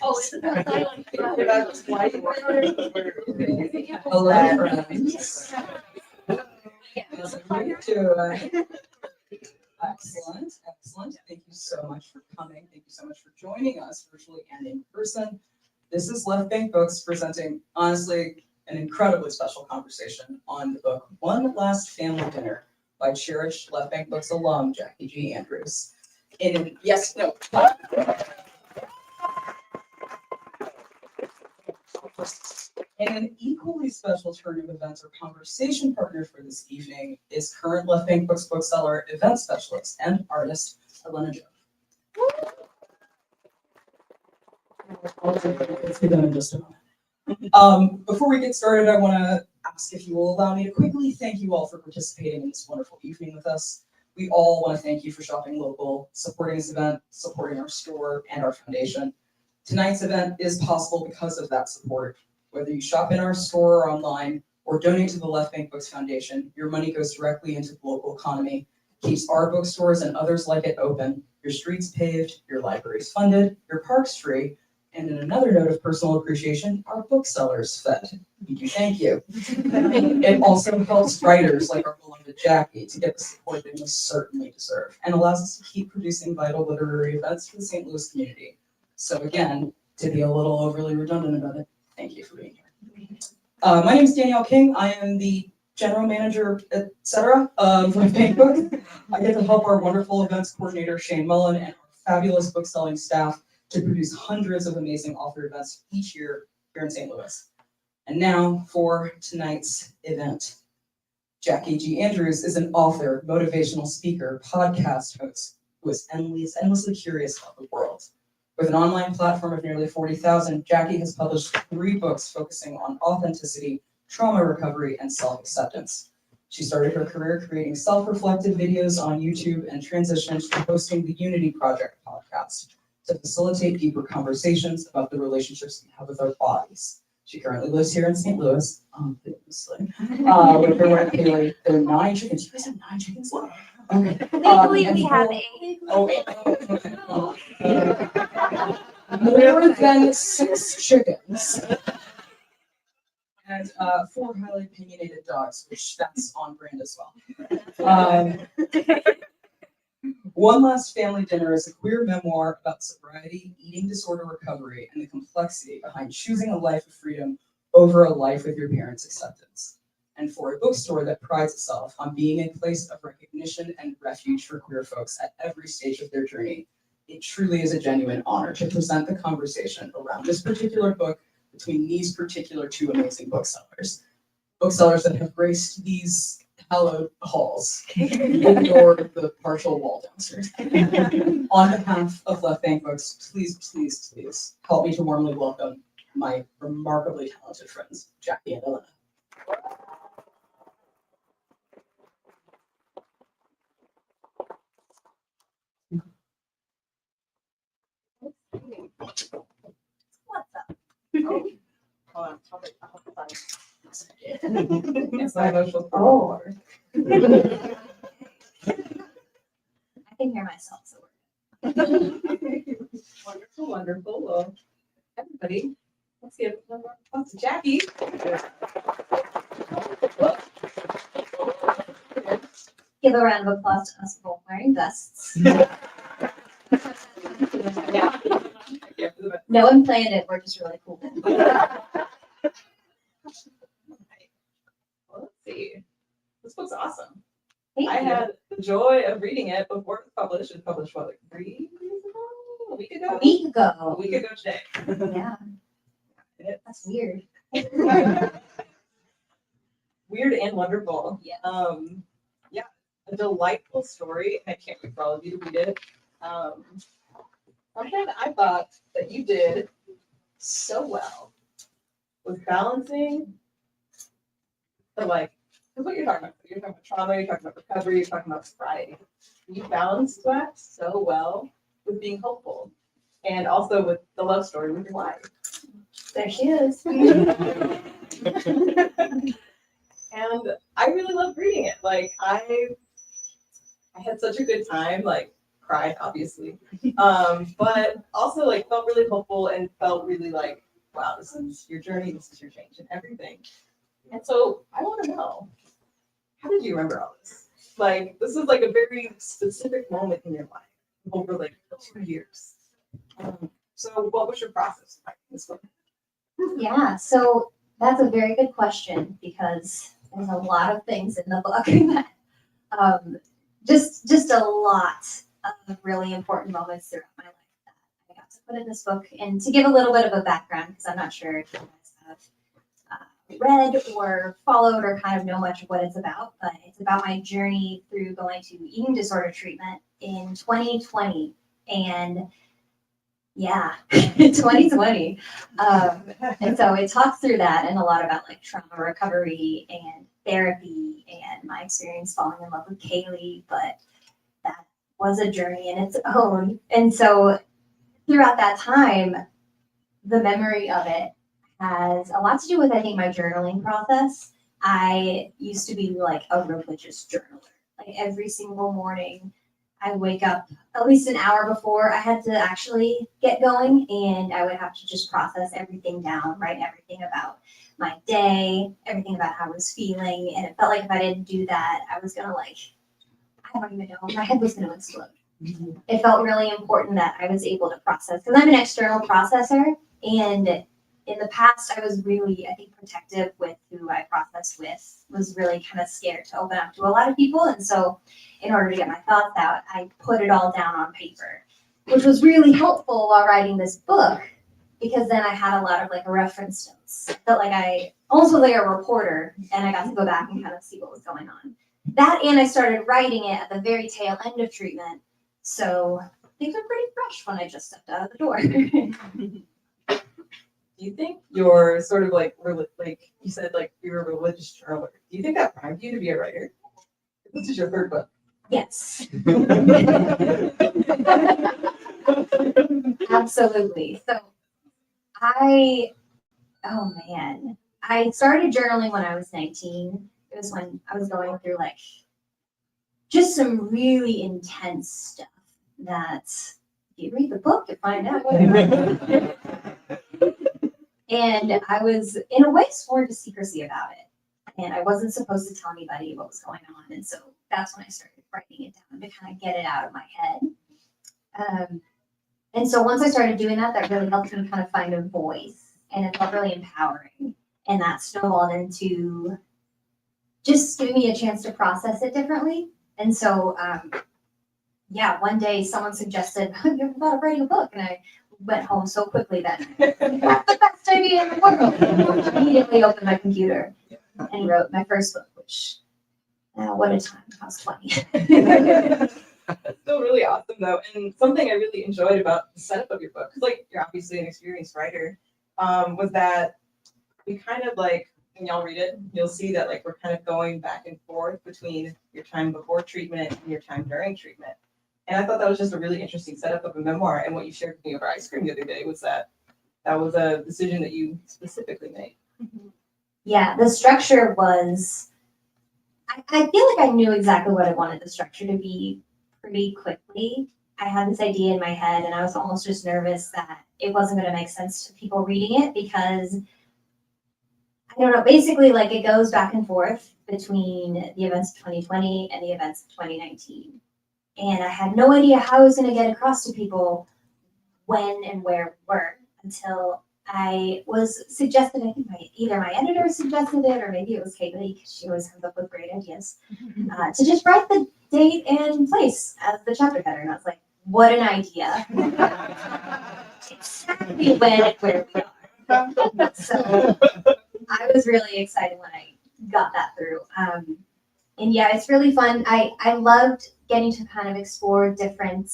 Oh, it's Hello, friends. How's everybody doing? Excellent, excellent. Thank you so much for coming. Thank you so much for joining us virtually and in person. This is Left Bank Books presenting, honestly, an incredibly special conversation on the book One Last Family Dinner by cherished Left Bank Books alum Jackie G. Andrews. In an equally special turn of events or conversation partner for this evening is current Left Bank Books bookseller, event specialist, and artist Elena Jove. Let's be done in just a moment. Before we get started, I want to ask if you will allow me to quickly thank you all for participating in this wonderful evening with us. We all want to thank you for shopping local, supporting this event, supporting our store and our foundation. Tonight's event is possible because of that support. Whether you shop in our store or online, or donate to the Left Bank Books Foundation, your money goes directly into the local economy, keeps our bookstores and others like it open, your streets paved, your libraries funded, your parks free, and in another note of personal appreciation, our booksellers fed. Thank you. It also helps writers like our beloved Jackie to get the support they most certainly deserve, and allows us to keep producing vital literary events for the St. Louis community. So again, to be a little overly redundant about it, thank you for being here. My name is Danielle King. I am the general manager, etc. of Left Bank Books. I get to help our wonderful events coordinator, Shane Mullen, and our fabulous bookselling staff to produce hundreds of amazing author events each year here in St. Louis. And now for tonight's event. Jackie G. Andrews is an author, motivational speaker, podcast host who is endlessly curious about the world. With an online platform of nearly 40,000, Jackie has published 3 books focusing on authenticity, trauma recovery, and self-acceptance. She started her career creating self-reflective videos on YouTube and transitioned to hosting the Unity Project podcast to facilitate deeper conversations about the relationships we have with our bodies. She currently lives here in St. Louis, famously, with her wife Haley. There are 9 chickens. You guys have 9 chickens? Okay. Legally, we have 8. More than 6 chickens. And 4 highly opinionated dogs, which that's on brand as well. One Last Family Dinner is a queer memoir about sobriety, eating disorder recovery, and the complexity behind choosing a life of freedom over a life with your parents' acceptance. And for a bookstore that prides itself on being a place of recognition and refuge for queer folks at every stage of their journey, it truly is a genuine honor to present the conversation around this particular book between these particular 2 amazing booksellers. Booksellers that have graced these hallowed halls, ignore the partial wall downstairs. On behalf of Left Bank Books, please help me to warmly welcome my remarkably talented friends, Jackie and Elena. What's up? Oh, hold on. It's my emotional water. I can hear myself, so we're good. Wonderful, wonderful. Well, everybody, let's give one more applause to Jackie. Give a round of applause to us both wearing vests. No one planned it. We're just really cool. Let's see. This book's awesome. Thank I you. had the joy of reading it before it was published. It was published, what, like 3 years ago? A week ago? A week A ago. week ago today. Yeah. That's weird. Weird and wonderful. Yeah. Yeah, a delightful story. I can't wait for all of you to read it. Something I thought that you did so well was balancing the because what you're talking about. You're talking about trauma, you're talking about recovery, you're talking about sobriety. You balanced that so well with being hopeful and also with the love story with your wife. There she is. And I really loved reading it. I had such a good time, cried, obviously. But also like felt really hopeful and felt really like, wow, this is your journey, this is your change and everything. And so I want to know, how did you remember all this? Like, this is like a very specific moment in your life over like 2 years. So what was your process of writing this book? Yeah, so that's a very good question because there's a lot of things in the book that just a lot of really important moments throughout my life that I got to put in this book. And to give a little bit of a background, because I'm not sure if you guys have read or followed or kind of know much of what it's about, but it's about my journey through going to eating disorder treatment in 2020. And yeah, 2020. And so it talks through that and a lot about like trauma recovery and therapy and my experience falling in love with Kaylee, but that was a journey in its own. And so throughout that time, the memory of it has a lot to do with, I think, my journaling process. I used to be like a religious journaler. Like every single morning, I wake up at least an hour before I had to actually get going, and I would have to just process everything down, write everything about my day, everything about how I was feeling. And it felt like if I didn't do that, I was gonna like, I don't even know, my head was gonna explode. It felt really important that I was able to process because I'm an external processor, and in the past, I was really, I think, protective with who I processed with, was really kind of scared to open up to a lot of people. And so in order to get my thoughts out, I put it all down on paper, which was really helpful while writing this book, because then I had a lot of like reference notes. I felt like I almost was like a reporter, and I got to go back and kind of see what was going on. That, and I started writing it at the very tail end of treatment. So things were pretty fresh when I just stepped out of the door. Do you think you're sort of like you said, like you're a religious journaler? Do you think that primed you to be a writer? This is your third book. Yes. Absolutely. So I started journaling when I was 19. It was when I was going through like just some really intense stuff that you read the book to find out. And I was in a way sworn to secrecy about it. And I wasn't supposed to tell anybody what was going on. And so that's when I started writing it down to kind of get it out of my head. And so once I started doing that, that really helped me kind of find a voice. And it felt really empowering. And that snowballed into just giving me a chance to process it differently. And so, one day someone suggested, you ever thought of writing a book? And I went home so quickly that that's the best idea in the world. I immediately opened my computer and wrote my first book, which, what a time, I was 20. Still really awesome though, and something I really enjoyed about the setup of your book, because like you're obviously an experienced writer, was that we kind of like, when y'all read it, you'll see that like we're kind of going back and forth between your time before treatment and your time during treatment. And I thought that was just a really interesting setup of a memoir. And what you shared with me over ice cream the other day was that was a decision that you specifically made. Yeah, the structure was, I feel like I knew exactly what I wanted the structure to be pretty quickly. I had this idea in my head, and I was almost just nervous that it wasn't going to make sense to people reading it because, I don't know, basically like it goes back and forth between the events of 2020 and the events of 2019. And I had no idea how I was going to get across to people when and where we were until I was suggested, I think either my editor suggested it or maybe it was Kaylee, because she always comes up with great ideas, to just write the date and place as the chapter header. And I was like, what an idea. Exactly when and where we are. So I was really excited when I got that through. And yeah, it's really fun. I loved getting to kind of explore different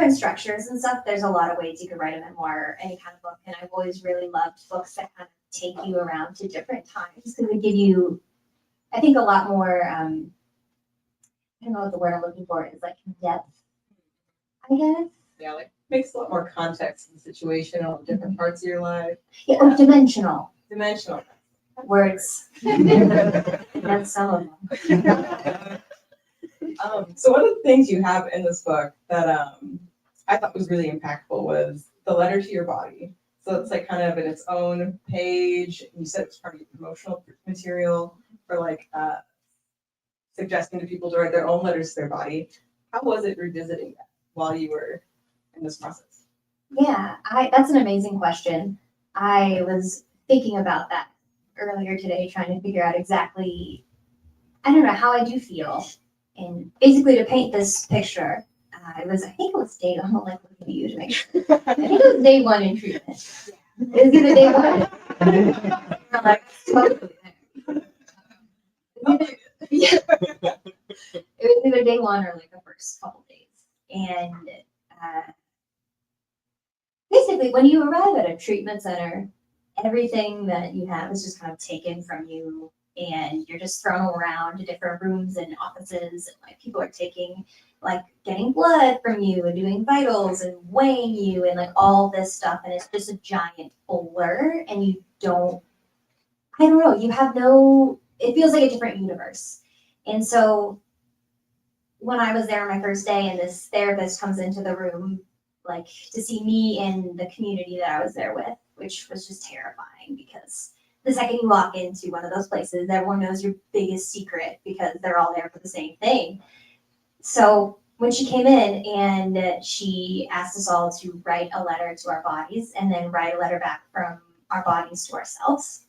structures and stuff. There's a lot of ways you could write a memoir or any kind of book. And I've always really loved books that kind of take you around to different times because they give you, I think, a lot more, I don't know what the word I'm looking for is, like depth, I guess. Yeah, like makes a lot more context in the situation on different parts of your life. Yeah, or dimensional. Dimensional. Words. That's some of them. So one of the things you have in this book that I thought was really impactful was the letter to your body. So it's like kind of in its own page. You said it was part of your promotional material for like suggesting to people to write their own letters to their body. How was it revisiting that while you were in this process? Yeah, that's an amazing question. I was thinking about that earlier today, trying to figure out exactly, I don't know, how I do feel. And basically to paint this picture, I think it was day, I'm gonna like look at you to make sure. I think it was day one in treatment. It was either day one. We're like, totally there. Yeah. It was either day one or like the first couple days. And basically, when you arrive at a treatment center, everything that you have is just kind of taken from you, and you're just thrown around to different rooms and offices, and like people are getting blood from you and doing vitals and weighing you and like all this stuff, and it's just a giant blur, and I don't know, it feels like a different universe. And so when I was there on my first day and this therapist comes into the room, like to see me in the community that I was there with, which was just terrifying because the second you walk into one of those places, everyone knows your biggest secret because they're all there for the same thing. So when she came in and she asked us all to write a letter to our bodies and then write a letter back from our bodies to ourselves,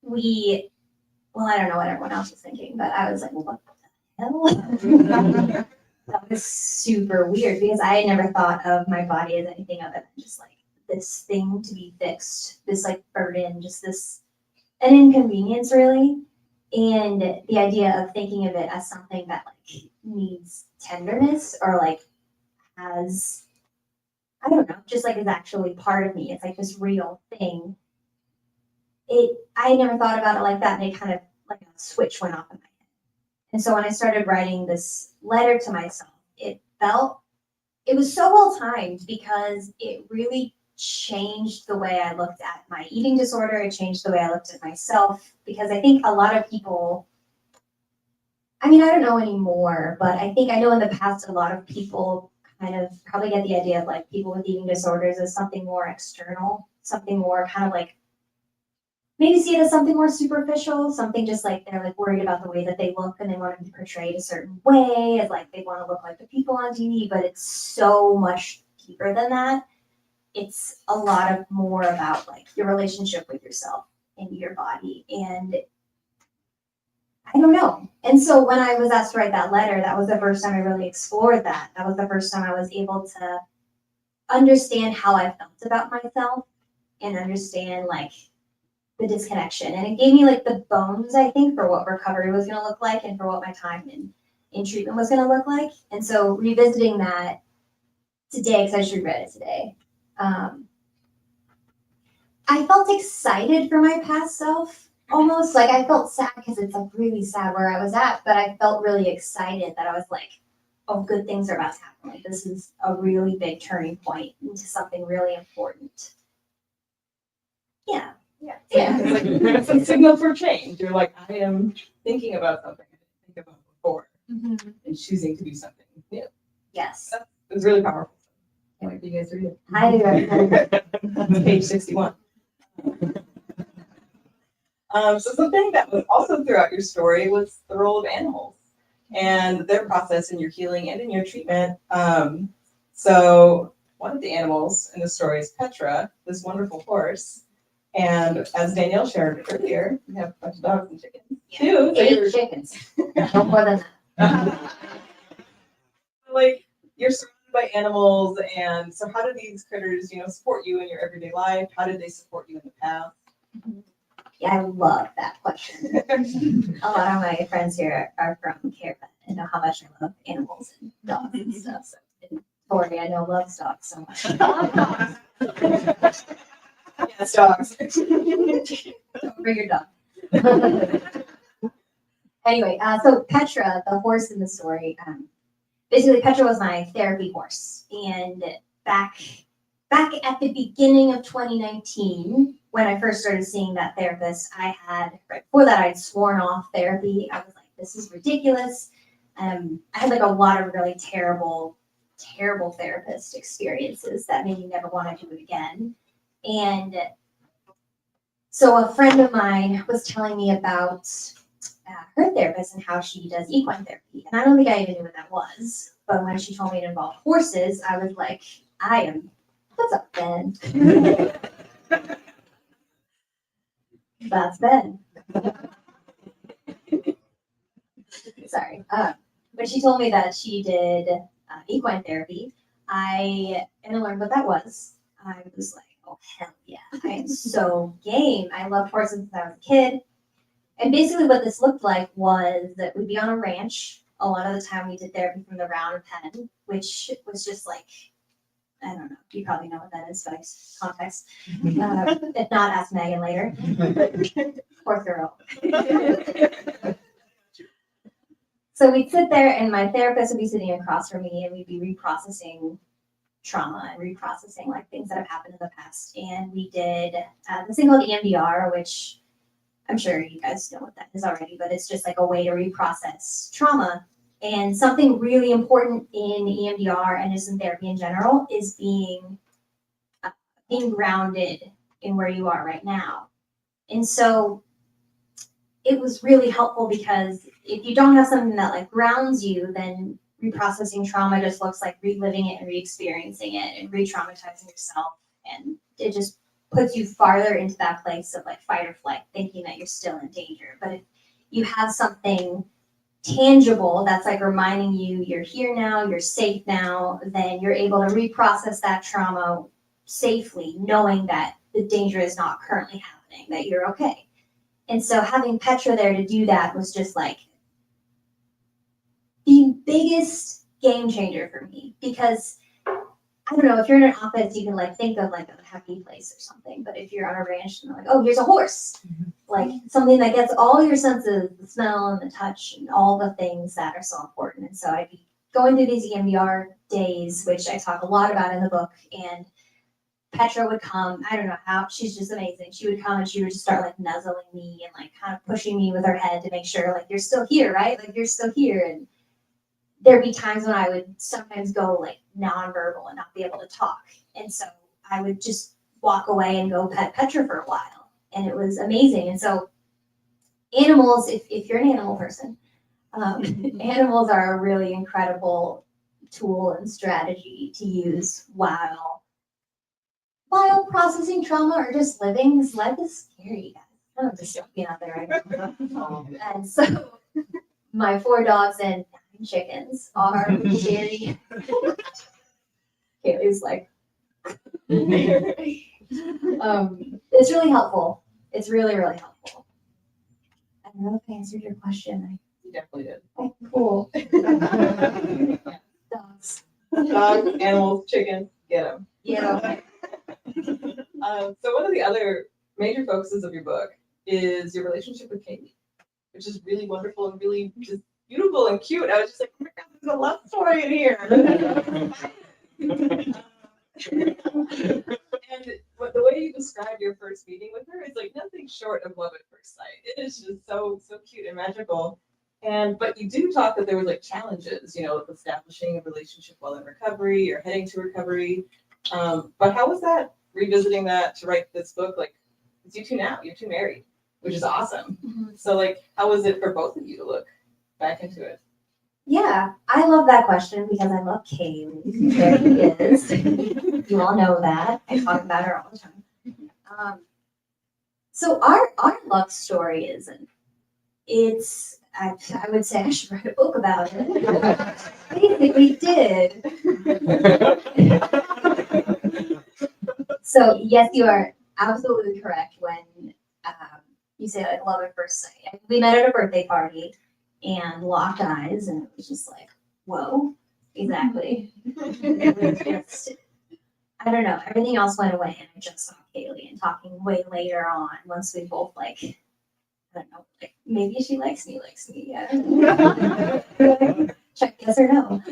I don't know what everyone else was thinking, but I was like, well, what the hell? That was super weird because I had never thought of my body as anything other than just like this thing to be fixed, this like burden, just an inconvenience really. And the idea of thinking of it as something that like needs tenderness or like has, I don't know, just like is actually part of me. It's like this real thing. I never thought about it like that, and it kind of like a switch went off in my head. And so when I started writing this letter to myself, it was so well timed because it really changed the way I looked at my eating disorder. It changed the way I looked at myself because I think a lot of people, I mean, I don't know anymore, but I think I know in the past a lot of people kind of probably get the idea of like people with eating disorders as something more external, something more kind of like maybe see it as something more superficial, something just like they're like worried about the way that they look and they want to be portrayed a certain way, as like they want to look like the people on TV, but it's so much deeper than that. It's a lot of more about like your relationship with yourself and your body. And I don't know. And so when I was asked to write that letter, that was the first time I really explored that. That was the first time I was able to understand how I felt about myself and understand like the disconnection. And it gave me like the bones, I think, for what recovery was going to look like and for what my time in treatment was going to look like. And so revisiting that today, because I just reread it today, I felt excited for my past self almost. Like I felt sad because it's like really sad where I was at, but I felt really excited that I was like, oh, good things are about to happen. Like this is a really big turning point into something really important. Yeah. It's a signal for change. You're like, I am thinking about something I didn't think about before and choosing to do something new. Yes. It was really powerful. Can't wait for you guys to read it. Highly recommend. That's page 61. So something that was also throughout your story was the role of animals and their process in your healing and in your treatment. So one of the animals in the story is Petra, this wonderful horse. And as Danielle shared earlier, we have a bunch of dogs and chickens too. 8 chickens. No more than that. Like you're surrounded by animals, and so how do these critters, support you in your everyday life? How did they support you in the past? Yeah, I love that question. A lot of my friends here are from Caravan and know how much I love animals and dogs and stuff. So, and Tori, I know loves dogs so much. Yes, dogs. Don't bring your dog. Anyway, so Petra, the horse in the story, basically Petra was my therapy horse. And back at the beginning of 2019, when I first started seeing that therapist, right before that, I'd sworn off therapy. I was like, this is ridiculous. I had like a lot of really terrible therapist experiences that made me never want to do it again. And so a friend of mine was telling me about her therapist and how she does equine therapy. And I don't think I even knew what that was. But when she told me it involved horses, I was like, what's up, Ben? That's Ben. Sorry. When she told me that she did equine therapy, and I learned what that was. I was like, oh, hell yeah. I am so game. I loved horses since I was a kid. And basically what this looked like was that we'd be on a ranch. A lot of the time we did therapy from the round pen, which was just like, I don't know, you probably know what that is, but context. If not, ask Megan later. Poor girl. So we'd sit there and my therapist would be sitting across from me and we'd be reprocessing trauma and reprocessing like things that have happened in the past. And we did this thing called EMDR, which I'm sure you guys know what that is already, but it's just like a way to reprocess trauma. And something really important in EMDR and just in therapy in general is being grounded in where you are right now. And so it was really helpful because if you don't have something that like grounds you, then reprocessing trauma just looks like reliving it and re-experiencing it and re-traumatizing yourself. And it just puts you farther into that place of like fight or flight, thinking that you're still in danger. But if you have something tangible that's like reminding you you're here now, you're safe now, then you're able to reprocess that trauma safely, knowing that the danger is not currently happening, that you're okay. And so having Petra there to do that was just like the biggest game changer for me because I don't know, if you're in an office, you can like think of like a happy place or something. But if you're on a ranch and like, oh, here's a horse, like something that gets all your senses, the smell and the touch and all the things that are so important. And so I'd be going through these EMDR days, which I talk a lot about in the book. And Petra would come, I don't know how, she's just amazing. She would come and she would just start like nuzzling me and like kind of pushing me with her head to make sure like you're still here, right? Like you're still here. And there'd be times when I would sometimes go like nonverbal and not be able to talk. And so I would just walk away and go pet Petra for a while. And it was amazing. And so animals, if you're an animal person, animals are a really incredible tool and strategy to use while processing trauma or just living. This life is scary, guys. I'm just being out there right now. And so my 4 dogs and 9 chickens are very Kaylee's like it's really helpful. It's really, really helpful. I don't know if I answered your question. You definitely did. Okay, cool. Dogs. Dogs, animals, chickens, get them. Yeah. So one of the other major focuses of your book is your relationship with Katie, which is really wonderful and really just beautiful and cute. I was just like, oh my God, there's a love story in here. And the way you described your first meeting with her is like nothing short of love at first sight. It is just so cute and magical. But you do talk that there was like challenges, you know, establishing a relationship while in recovery or heading to recovery. But how was that, revisiting that to write this book? Like, it's you two now, you're two married, which is awesome. Mm-hmm. So like, how was it for both of you to look back into it? Yeah, I love that question because I love Kaylee. There she is. You all know that. I talk about her all the time. So our love story I would say I should write a book about it. Basically did. So yes, you are absolutely correct when you say like love at first sight. We met at a birthday party and locked eyes, and it was just like, whoa, exactly. It was just, I don't know, everything else went away, and I just saw Kaylee and talking way later on once we both like, I don't know, like maybe she likes me. I don't know. Check yes or no.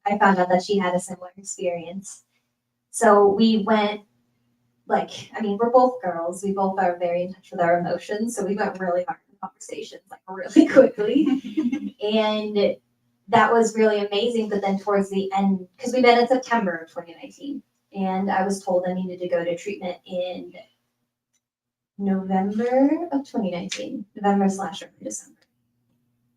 I found out that she had a similar experience. So we went we're both girls. We both are very in touch with our emotions. So we went really hard to conversations like really quickly. And that was really amazing. But then towards the end, because we met in September of 2019, and I was told I needed to go to treatment in November of 2019, November/early December.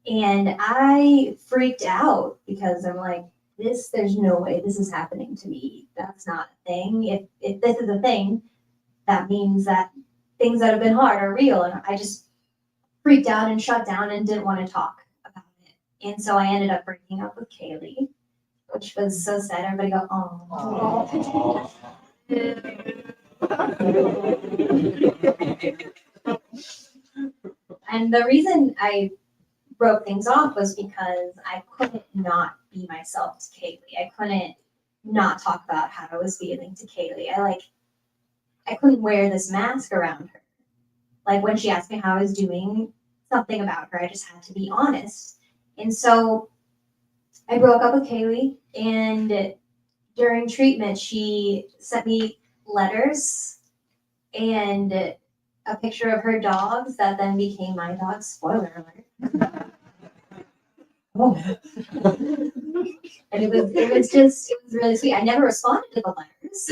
And I freaked out because I'm like, there's no way this is happening to me. That's not a thing. If this is a thing, that means that things that have been hard are real. And I just freaked out and shut down and didn't want to talk about it. And so I ended up breaking up with Kaylee, which was so sad. Everybody go, oh. And the reason I broke things off was because I couldn't not be myself to Kaylee. I couldn't not talk about how I was feeling to Kaylee. I couldn't wear this mask around her. Like when she asked me how I was doing, something about her, I just had to be honest. And so I broke up with Kaylee, and during treatment, she sent me letters and a picture of her dogs that then became my dogs. Spoiler alert. Oh. And it was really sweet. I never responded to the letters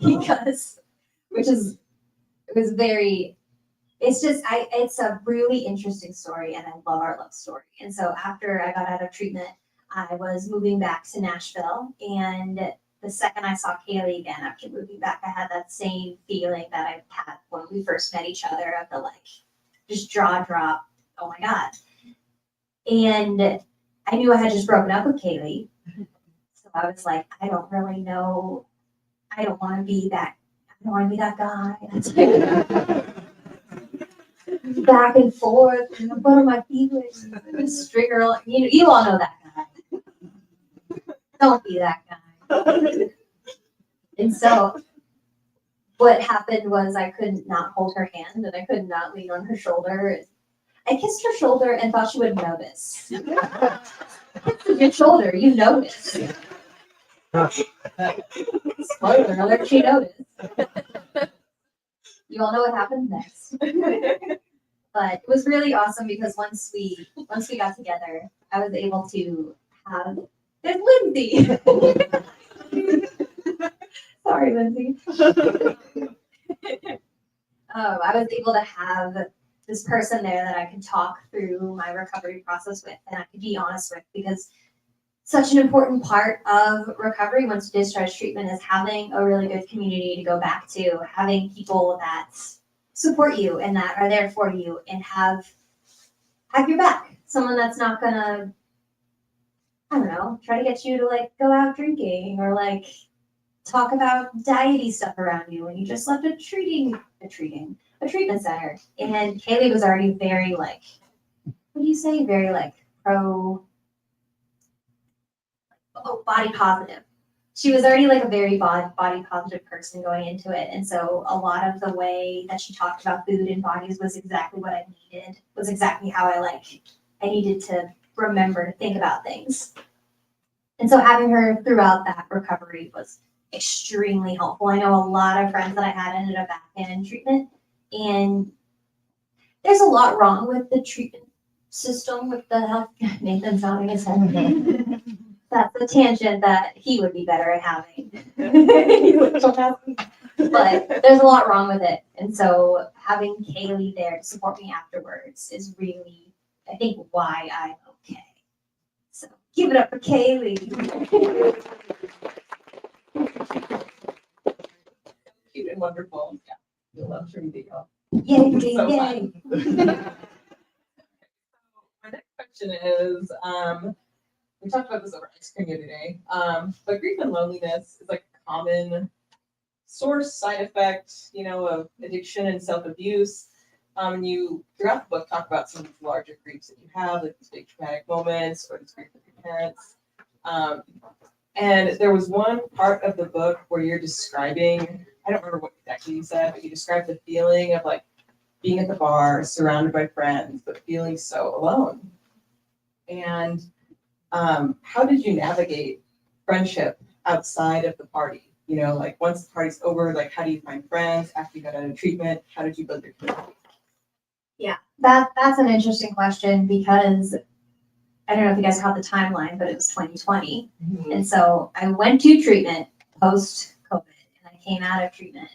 because, it was very, it's a really interesting story, and I love our love story. And so after I got out of treatment, I was moving back to Nashville, and the second I saw Kaylee again after moving back, I had that same feeling that I had when we first met each other of the just jaw drop, oh my God. And I knew I had just broken up with Kaylee. So I was like, I don't really know. I don't want to be that guy. Back and forth, what are my feelings? Stringer, you all know that guy. Don't be that guy. And so what happened was I could not hold her hand, and I could not lean on her shoulder. I kissed her shoulder and thought she would notice. It's your shoulder, you notice. Spoiler alert, she noticed. You all know what happened next. But it was really awesome because once we got together, I was able to have, there's Lindsay. Sorry, Lindsay. I was able to have this person there that I could talk through my recovery process with, and I could be honest with, because such an important part of recovery once you discharge treatment is having a really good community to go back to, having people that support you and that are there for you and have your back. Someone that's not gonna, I don't know, try to get you to go out drinking or talk about diety stuff around you when you just left a treatment center. And Kaylee was already very what do you say? Very pro body positive. She was already a very body positive person going into it. And so a lot of the way that she talked about food and bodies was exactly what I needed, was exactly how I needed to remember to think about things. And so having her throughout that recovery was extremely helpful. I know a lot of friends that I had ended up back in treatment, and there's a lot wrong with the treatment system with the health. Nathan's nodding his head. That's a tangent that he would be better at having. But there's a lot wrong with it. And so having Kaylee there to support me afterwards is really, I think, why I'm okay. So give it up for Kaylee. Cute and wonderful. Yeah, you'll love to read it, y'all. Yay, So yay. My next question is, we talked about this over ice cream the other day, but grief and loneliness is a common source, side effect, of addiction and self-abuse. You, throughout the book, talk about some of these larger griefs that you have, these big traumatic moments or these grief with your parents. And there was one part of the book where you're describing, I don't remember what exactly you said, but you described the feeling of being at the bar, surrounded by friends, but feeling so alone. And how did you navigate friendship outside of the party? Once the party's over, how do you find friends after you got out of treatment? How did you build your community? Yeah, that's an interesting question because I don't know if you guys caught the timeline, but it was 2020. And so I went to treatment post COVID and I came out of treatment.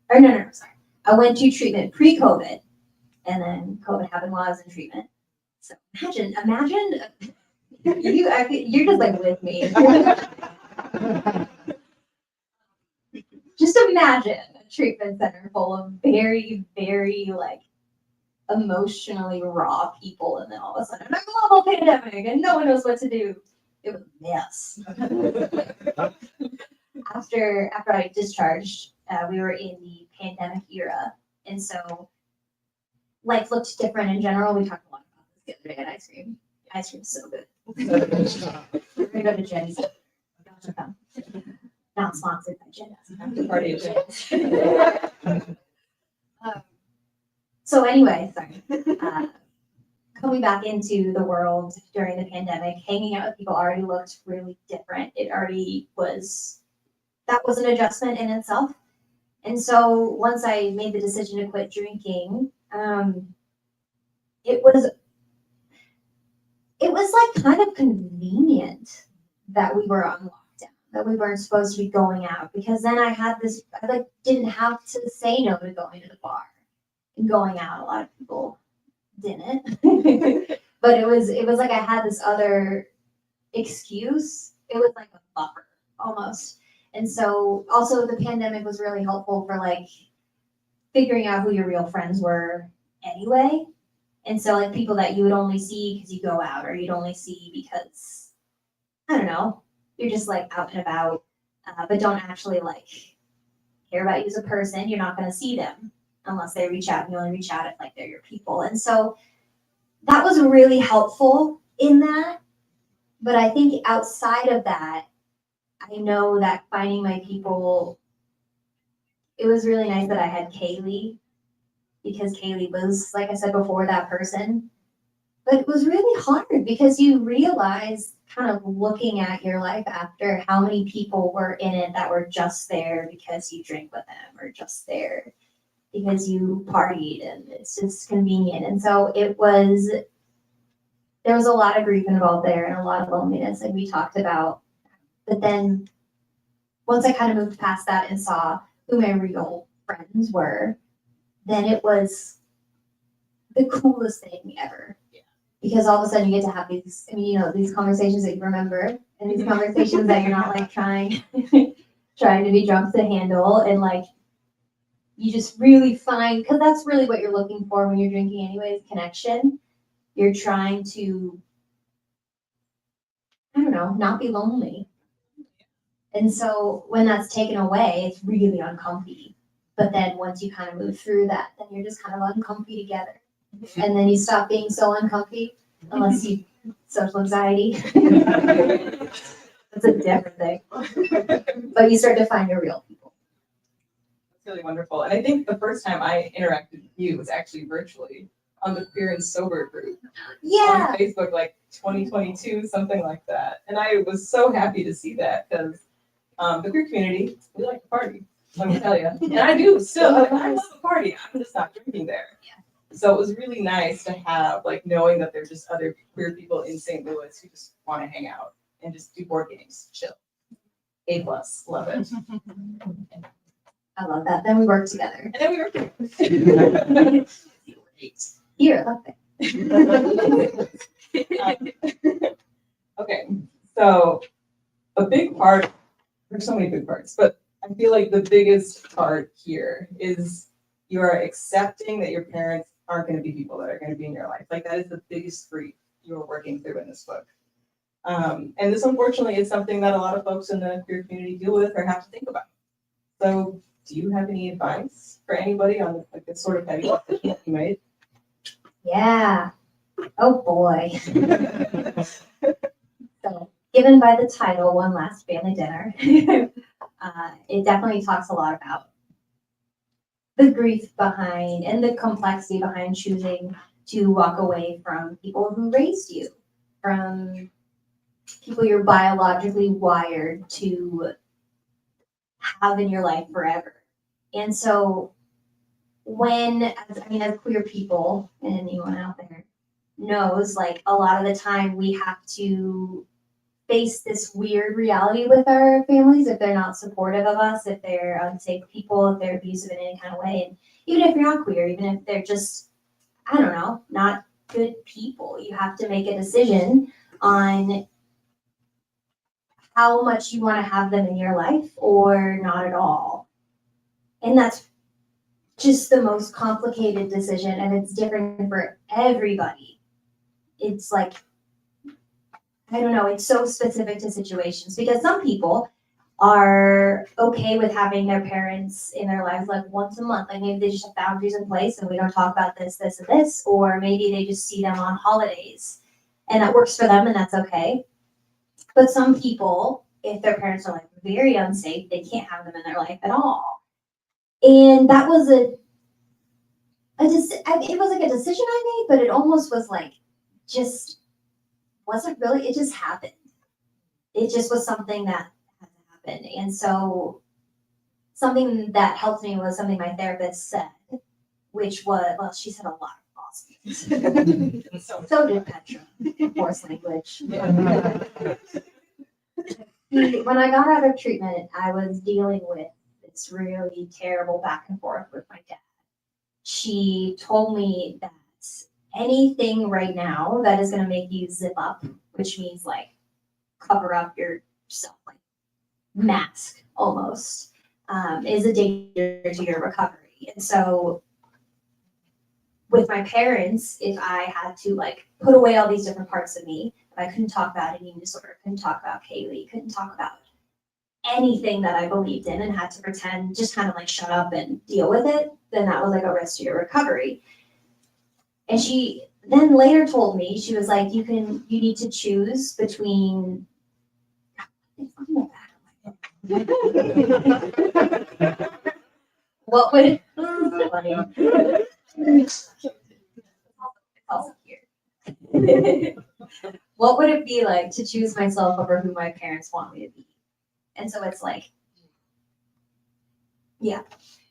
Or no, sorry. I went to treatment pre-COVID and then COVID happened while I was in treatment. So imagine you're just like with me. Just imagine a treatment center full of very, very like emotionally raw people, and then all of a sudden a global pandemic and no one knows what to do. It was a mess. After I discharged, we were in the pandemic era, and so life looked different in general. We talked a lot about this the other day at ice cream. Ice cream's so good. We're gonna go to Jenny's. Not sponsored by Jen. After party is So anyway, sorry. Coming back into the world during the pandemic, hanging out with people already looked really different. That was an adjustment in itself. And so once I made the decision to quit drinking, it was like kind of convenient that we were on lockdown, that we weren't supposed to be going out, because then I didn't have to say no to going to the bar and going out. A lot of people didn't, but it was like I had this other excuse. It was like a buffer almost. And so also the pandemic was really helpful for like figuring out who your real friends were anyway. And so like people that you would only see because you go out, or you'd only see because, I don't know, you're just like out and about, but don't actually like care about you as a person. You're not going to see them unless they reach out, and you only reach out if like they're your people. And so that was really helpful in that. But I think outside of that, I know that finding my people, it was really nice that I had Kaylee, because Kaylee was, like I said before, that person. But it was really hard because you realize, kind of looking at your life after, how many people were in it that were just there because you drank with them, or just there because you partied, and it's just convenient. And so there was a lot of grief involved there and a lot of loneliness, like we talked about. But then once I kind of moved past that and saw who my real friends were, then it was the coolest thing ever. Yeah. Because all of a sudden you get to have these, these conversations that you remember, and these conversations that you're not like trying to be drunk to handle, and like you just really find, because that's really what you're looking for when you're drinking anyways, connection. You're trying to, I don't know, not be lonely. And so when that's taken away, it's really uncomfy. But then once you kind of move through that, then you're just kind of uncomfy together. And then you stop being so uncomfy, unless you social anxiety. That's a different thing. But you start to find your real people. It's really wonderful. And I think the first time I interacted with you was actually virtually on the Queer and Sober group Yeah. on Facebook, like 2022, something like that. And I was so happy to see that, because the queer community, we like to party, let me tell you. And I do still, I love a party. I'm just not drinking there. Yeah. So it was really nice to have, like, knowing that there's just other queer people in St. Louis who just want to hang out and just do board games, chill. A+, love it. I love that. Then we work together. And then we were great. Here, look there. Okay, so a big part, there's so many big parts, but I feel like the biggest part here is you're accepting that your parents aren't going to be people that are going to be in your life. Like, that is the biggest grief you're working through in this book. And this, unfortunately, is something that a lot of folks in the queer community deal with or have to think about. So do you have any advice for anybody on like this sort of heavy decision that you made? Yeah. Oh boy. So, given by the title, One Last Family Dinner, it definitely talks a lot about the grief behind and the complexity behind choosing to walk away from people who raised you, from people you're biologically wired to have in your life forever. And so as queer people, and anyone out there knows, like, a lot of the time we have to face this weird reality with our families if they're not supportive of us, if they're unsafe people, if they're abusive in any kind of way. And even if you're not queer, even if they're just, I don't know, not good people, you have to make a decision on how much you want to have them in your life or not at all. And that's just the most complicated decision, and it's different for everybody. It's like, I don't know, it's so specific to situations, because some people are okay with having their parents in their lives like once a month. Like maybe they just have boundaries in place and we don't talk about this, this, and this, or maybe they just see them on holidays and that works for them and that's okay. But some people, if their parents are like very unsafe, they can't have them in their life at all. And that was it was like a decision I made, but it almost was like just wasn't really, it just happened. It just was something that had to happen. And so something that helped me was something my therapist said, which was, well, she said a lot of awesome things. So did Petra, force language. When I got out of treatment, I was dealing with this really terrible back and forth with my dad. She told me that anything right now that is going to make you zip up, which means like cover up yourself, like mask almost, is a danger to your recovery. And so with my parents, if I had to like put away all these different parts of me, if I couldn't talk about an eating disorder, couldn't talk about Kaylee, couldn't talk about anything that I believed in and had to pretend, just kind of like shut up and deal with it, then that was like a risk to your recovery. And she then later told me, she was like, you need to choose between what would funny. It's also here. What would it be like to choose myself over who my parents want me to be? And so it's like, yeah.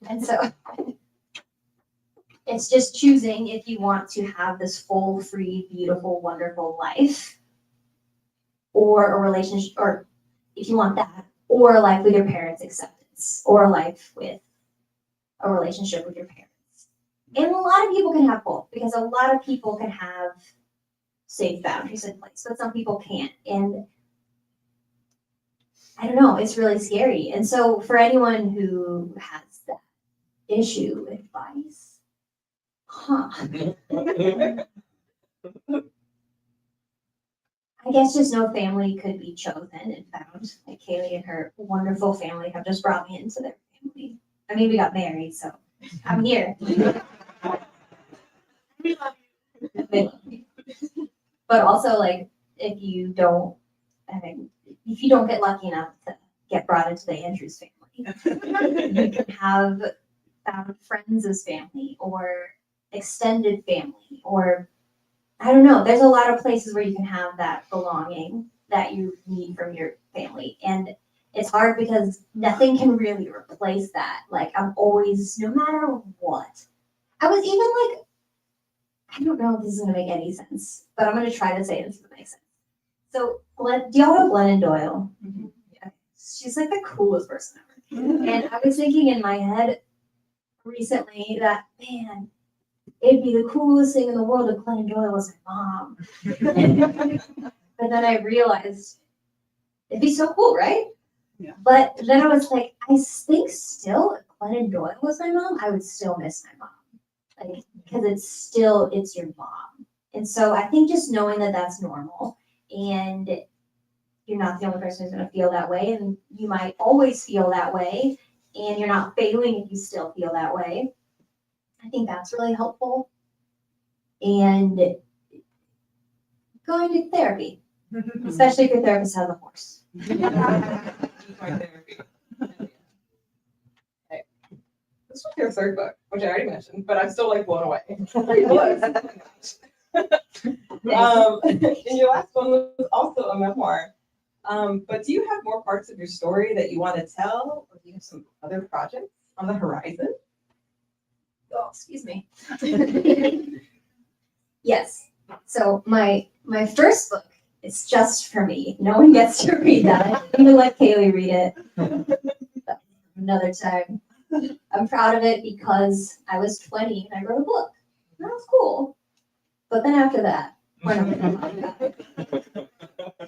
And so it's just choosing if you want to have this full, free, beautiful, wonderful life, or a relationship, or if you want that, or a life with your parents' acceptance, or a life with a relationship with your parents. And a lot of people can have both, because a lot of people can have safe boundaries in place, but some people can't. And I don't know, it's really scary. And so for anyone who has that issue, advice, I guess just no family could be chosen and found. Like Kaylee and her wonderful family have just brought me into their family. I mean, we got married, so I'm here. They love me. But also, like, if you don't get lucky enough to get brought into the Andrews family, you can have found friends as family or extended family, or I don't know. There's a lot of places where you can have that belonging that you need from your family. And it's hard because nothing can really replace that. Like, I'm always, no matter what. I was even like, I don't know if this is going to make any sense, but I'm going to try to say this if it makes sense. So, do y'all know Glennon Doyle? Mm-hmm. Yeah. She's like the coolest person ever. And I was thinking in my head recently that, man, it'd be the coolest thing in the world if Glennon Doyle was my mom. But then I realized it'd be so cool, right? Yeah. But then I was like, I think still, if Glennon Doyle was my mom, I would still miss my mom. Like, because it's your mom. And so I think just knowing that that's normal, and you're not the only person who's going to feel that way, and you might always feel that way, and you're not failing if you still feel that way. I think that's really helpful. And going to therapy, especially if your therapist has a horse. Okay. This was your third book, which I already mentioned, but I'm still like blown away. And your last one was also a memoir. But do you have more parts of your story that you want to tell, or do you have some other projects on the horizon? excuse me. Yes. So my first book is just for me. No one gets to read that. I'm gonna let Kaylee read it another time. I'm proud of it because I was 20 and I wrote a book. That was cool. But then after that, we're not gonna talk about it.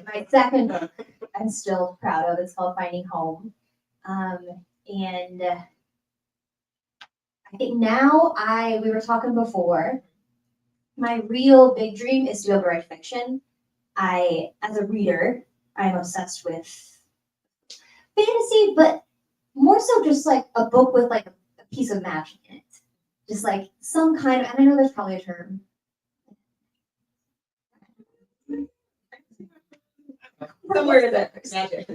My second book I'm still proud of. It's called Finding Home. And I think now we were talking before, my real big dream is to be able to write fiction. As a reader, I'm obsessed with fantasy, but more so just like a book with like a piece of magic in it. Just like some kind of, and I know there's probably a term. Somewhere in there. Magic.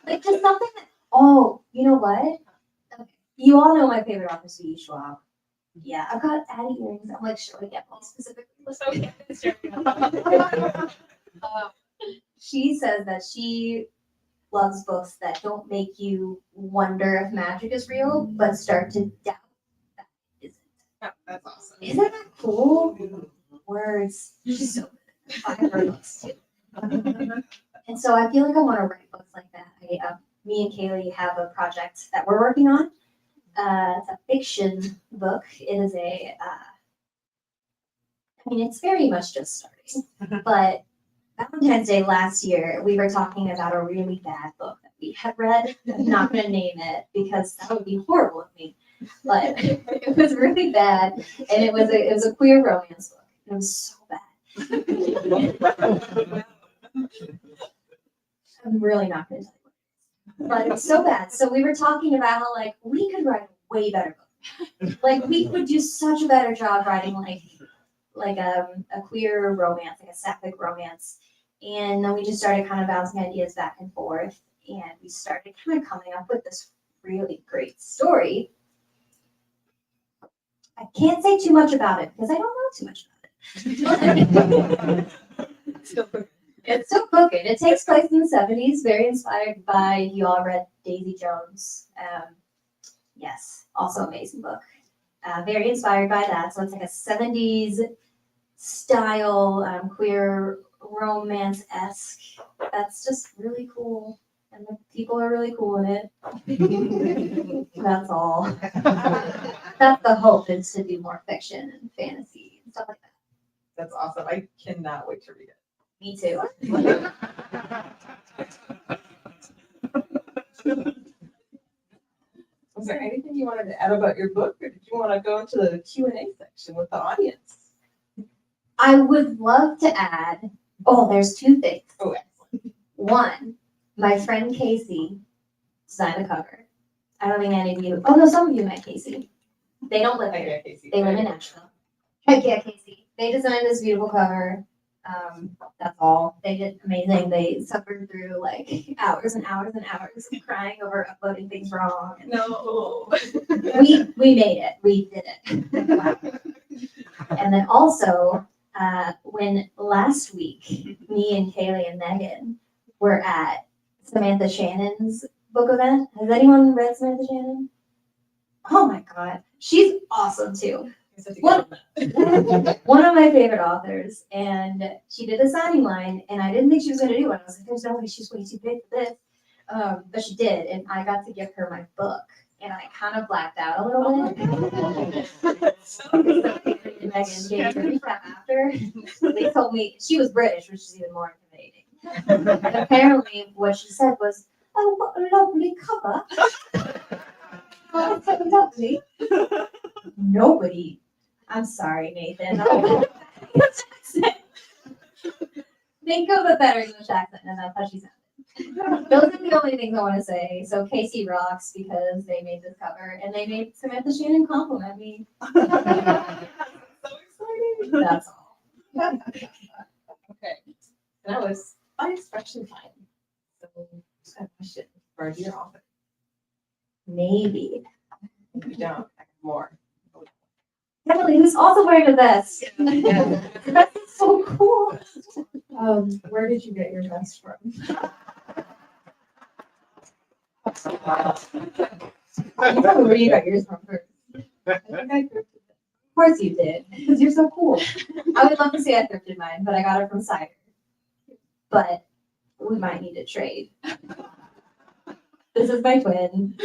Like just something that, oh, you know what? Okay. You all know my favorite author, C.E. Schwab. Yeah, I've got Addie earrings. I'm like showing it all specifically. She says that she loves books that don't make you wonder if magic is real, but start to doubt that it isn't. Oh, that's awesome. Isn't that cool? Words. She's so good. I have her books too. And so I feel like I want to write books like that. Me and Kaylee have a project that we're working on. It's a fiction book. It is it's very much just starting. But Valentine's Day last year, we were talking about a really bad book that we had read. I'm not going to name it because that would be horrible of me. But it was really bad, and it was a queer romance book. It was so bad. I'm really not going to tell you. But it was so bad. So we were talking about how like we could write a way better book. Like we could do such a better job writing like a queer romance, like a sapphic romance. And then we just started kind of bouncing ideas back and forth, and we started kind of coming up with this really great story. I can't say too much about it because I don't know too much about it. It's still cooking. It takes place in the 70s, very inspired by, you all read Daisy Jones. Yes, also amazing book. Very inspired by that. So it's like a 70s style, queer romance-esque. That's just really cool. And the people are really cool in it. That's all. That's the hope, is to do more fiction and fantasy and stuff like that. That's awesome. I cannot wait to read it. Me too. Was there anything you wanted to add about your book, or did you want to go into the Q&A section with the audience? I would love to add, there's two things. Oh, One, my friend Casey designed the cover. I don't think any of you, some of you met Casey. They don't live here. Casey. They live in Nashville. Heck yeah, Casey. They designed this beautiful cover. That's all. They did amazing. They suffered through like hours and hours and hours of crying over uploading things wrong. No. We made it. We did it. And then also, when last week, me and Kaylee and Megan were at Samantha Shannon's book event. Has anyone read Samantha Shannon? Oh my God. She's awesome too. One of my favorite authors, and she did a signing line, and I didn't think she was going to do it. I was like, there's no way, she's way too big for this. But she did, and I got to give her my book, and I kind of blacked out a little bit. And Megan gave her a crap after. They told me she was British, which is even more intimidating. And apparently, what she said was, "Oh, what a lovely cover! Oh, so lovely." Nobody. I'm sorry, Nathan. Think of a better English accent, and that's how she sounded. Those are the only things I want to say. So Casey rocks because they made this cover, and they made Samantha Shannon compliment me. So exciting. That's all. Okay. Now it's fun expression time. So just got a question for our dear author. Maybe. If you don't, I have more. Emily, who's also wearing a vest. Yeah. That's so cool. Where did you get your vest from? You tell me where you got yours from first. course you did, because you're so cool. I would love to say I thrifted mine, but I got it from Cider. But we might need to trade. This is my twin.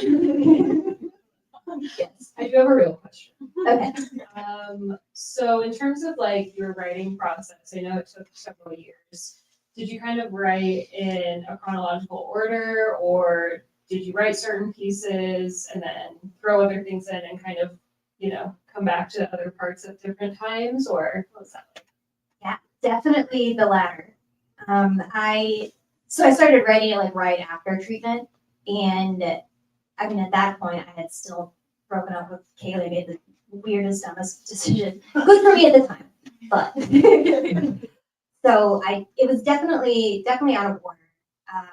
Yes. I do have a real question. Okay. So in terms of like your writing process, I know it took several years. Did you kind of write in a chronological order, or did you write certain pieces and then throw other things in and kind of, come back to other parts at different times, or what was that like? Yeah, definitely the latter. So I started writing it like right after treatment, and I mean at that point I had still broken up with Kaylee, made the weirdest, dumbest decision. Good for me at the time, but so it was definitely out of order.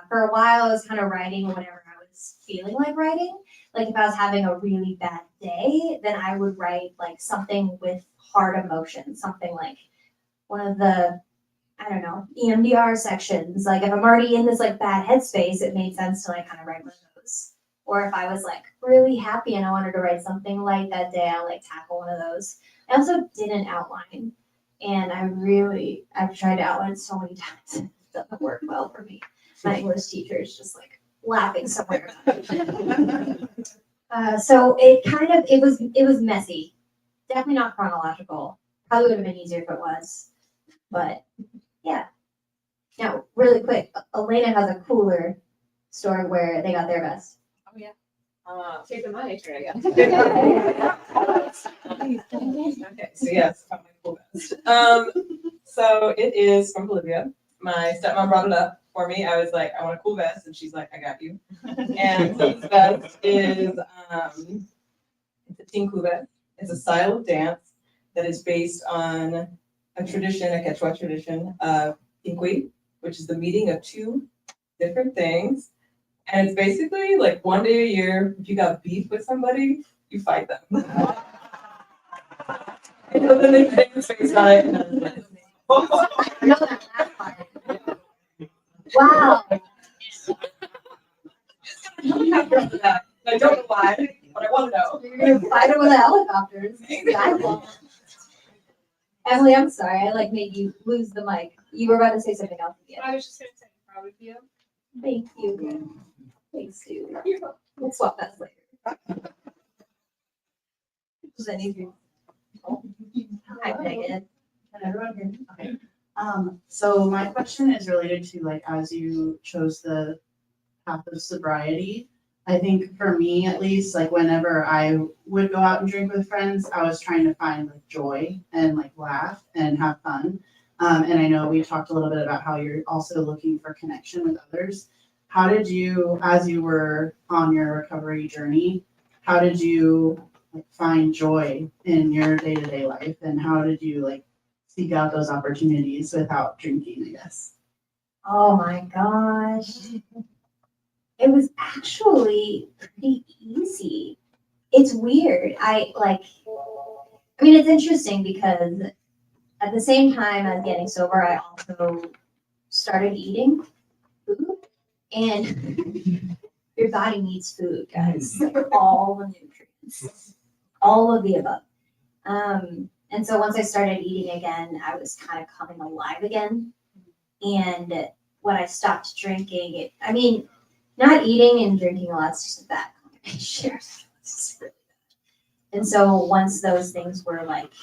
For a while, I was kind of writing whatever I was feeling like writing. Like if I was having a really bad day, then I would write like something with hard emotion, something like one of the, I don't know, EMDR sections. Like if I'm already in this like bad headspace, it made sense to like kind of write one of those. Or if I was like really happy and I wanted to write something light that day, I'll like tackle one of those. I also didn't outline. And I've tried to outline so many times. It doesn't work well for me. My English teacher is just like laughing somewhere. So it was messy. Definitely not chronological. Probably would have been easier if it was. But yeah. Now, really quick, Elena has a cooler story where they got their best. Oh yeah. Taking my turn, I guess. Okay, so yes, found my cool vest. So it is from Bolivia. My stepmom brought it up for me. I was like, I want a cool vest, and she's like, I got you. And so this vest is it's a tinku vest. It's a style of dance that is based on a tradition, a Quechua tradition of tinkui, which is the meeting of two different things. And it's basically like one day a year, if you got beef with somebody, you fight them. And so then they dance based on it. And I was like, I know that last part. Wow. I don't know why, but I want to know. You're gonna fight them with the helicopters. Emily, I'm sorry. I like made you lose the mic. You were about to say something else again. I was just gonna say, proud of you. Thank you. Thanks, dude. We'll swap that later. Does that need you? Hi, Megan. Can everyone hear me? Okay. So my question is related to like as you chose the path of sobriety. I think for me at least, like whenever I would go out and drink with friends, I was trying to find like joy and like laugh and have fun. And I know we talked a little bit about how you're also looking for connection with others. How did you, as you were on your recovery journey, how did you like find joy in your day-to-day life, and how did you like seek out those opportunities without drinking, I guess? Oh my gosh. It was actually pretty easy. It's weird. It's interesting because at the same time as getting sober, I also started eating food. And your body needs food, guys. All the nutrients, all of the above. And so once I started eating again, I was kind of coming alive again. And when I stopped drinking, not eating and drinking a lot is just a bad combination. And so once those things were like,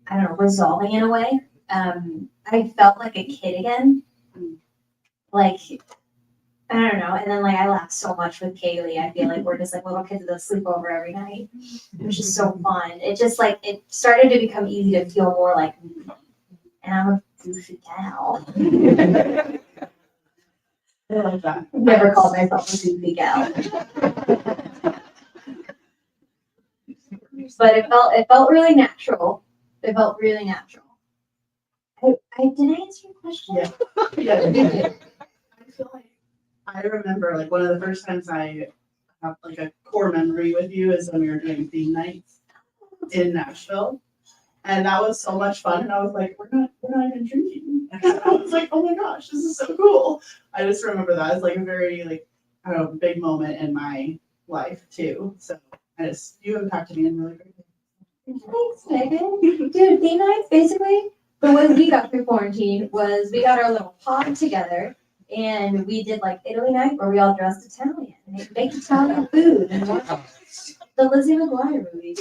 I don't know, resolving in a way, I felt like a kid again. Like, I don't know. And then like I laughed so much with Kaylee. I feel like we're just like little kids at a sleepover every night, which is so fun. It just like it started to become easy to feel more like me. And I'm a goofy gal. I love that. Never called myself a goofy gal. But it felt really natural. It felt really natural. Did I answer your question? Yeah. Yeah. I feel like I remember like one of the first times I have like a core memory with you is when we were doing theme nights in Nashville. And that was so much fun. And I was like, we're not even drinking. And I was like, oh my gosh, this is so cool. I just remember that as like a very like, I don't know, big moment in my life too. So you impacted me in really great ways. Thanks, Megan. Dude, theme nights, basically, the way we got through quarantine was we got our little pod together and we did like Italy night where we all dressed Italian and make Italian food and watch the Lizzie McGuire movie.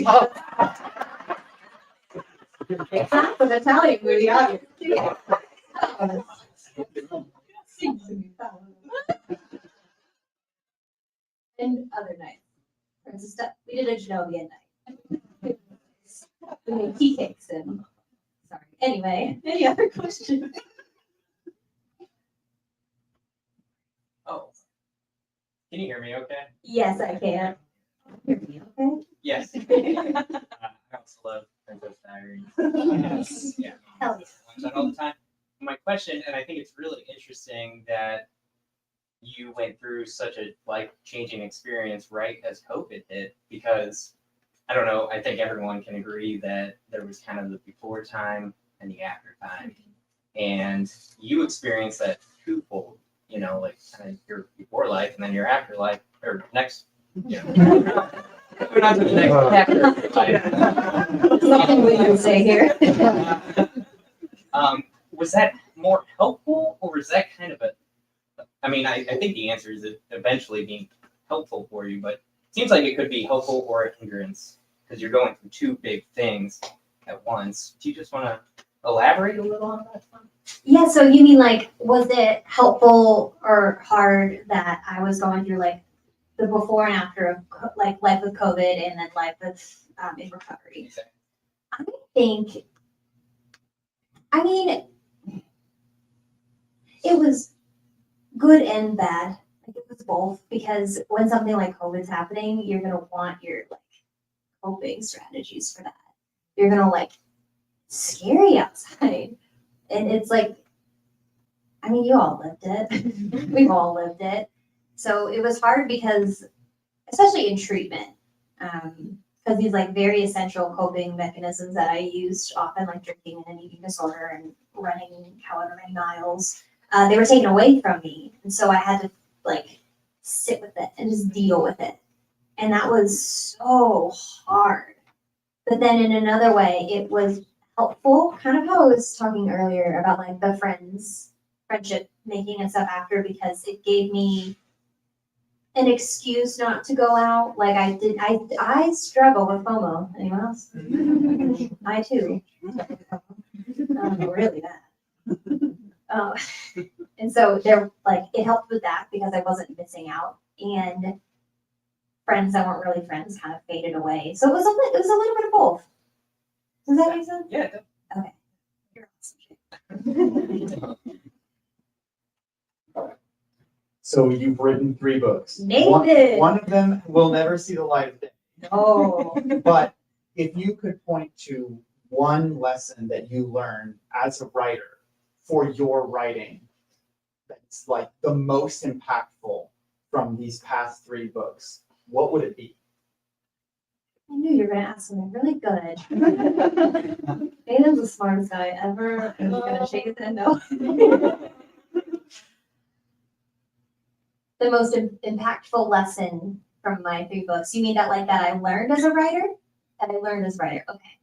It's not an Italian movie, obviously. And other nights. Princess stuff. We did a Genovian night. We made tea cakes and sorry. Anyway, any other questions? Oh. Can you hear me okay? Yes, I can. Hear me, okay? Yes. I also love Princess Diaries. Yes. Yeah. Hell yeah. Watch that all the time. My question, and I think it's really interesting that you went through such a life-changing experience right as COVID hit, because I don't know, I think everyone can agree that there was kind of the before time and the after time. And you experienced that twofold, you know, like kind of your before life and then your afterlife, or next, you know. We're not to the next after life. Nothing we can say here. Was that more helpful, or was that kind of a, I mean, I think the answer is it eventually being helpful for you, but it seems like it could be helpful or a hindrance because you're going through two big things at once. Do you just want to elaborate a little on that one? Yeah, so you mean like, was it helpful or hard that I was going through like the before and after of like life with COVID and then life with in recovery? Exactly. I think, I mean, it was good and bad. Like it was both because when something like COVID's happening, you're gonna want your like coping strategies for that. You're gonna like scary outside, and it's like, I mean, you all lived it. We've all lived it. So it was hard because, especially in treatment, because these like very essential coping mechanisms that I used often, like drinking and an eating disorder and running however many miles, they were taken away from me. And so I had to like sit with it and just deal with it. And that was so hard. But then in another way, it was helpful, kind of how I was talking earlier about like the friendship making and stuff after, because it gave me an excuse not to go out. Like I struggle with FOMO. Anyone else? I too. Really bad. And so there, like, it helped with that because I wasn't missing out, and friends that weren't really friends kind of faded away. So it was a little bit of both. Does that make sense? Yeah. Okay. You're awesome. So you've written 3 books. Nathan! One of them will never see the light of day. Oh. But if you could point to one lesson that you learned as a writer for your writing that's like the most impactful from these past 3 books, what would it be? I knew you were gonna ask something really good. Nathan's the smartest guy ever. I'm gonna shake his head no. The most impactful lesson from my 3 books. You mean that like that I learned as a writer? That I learned as a writer. Okay.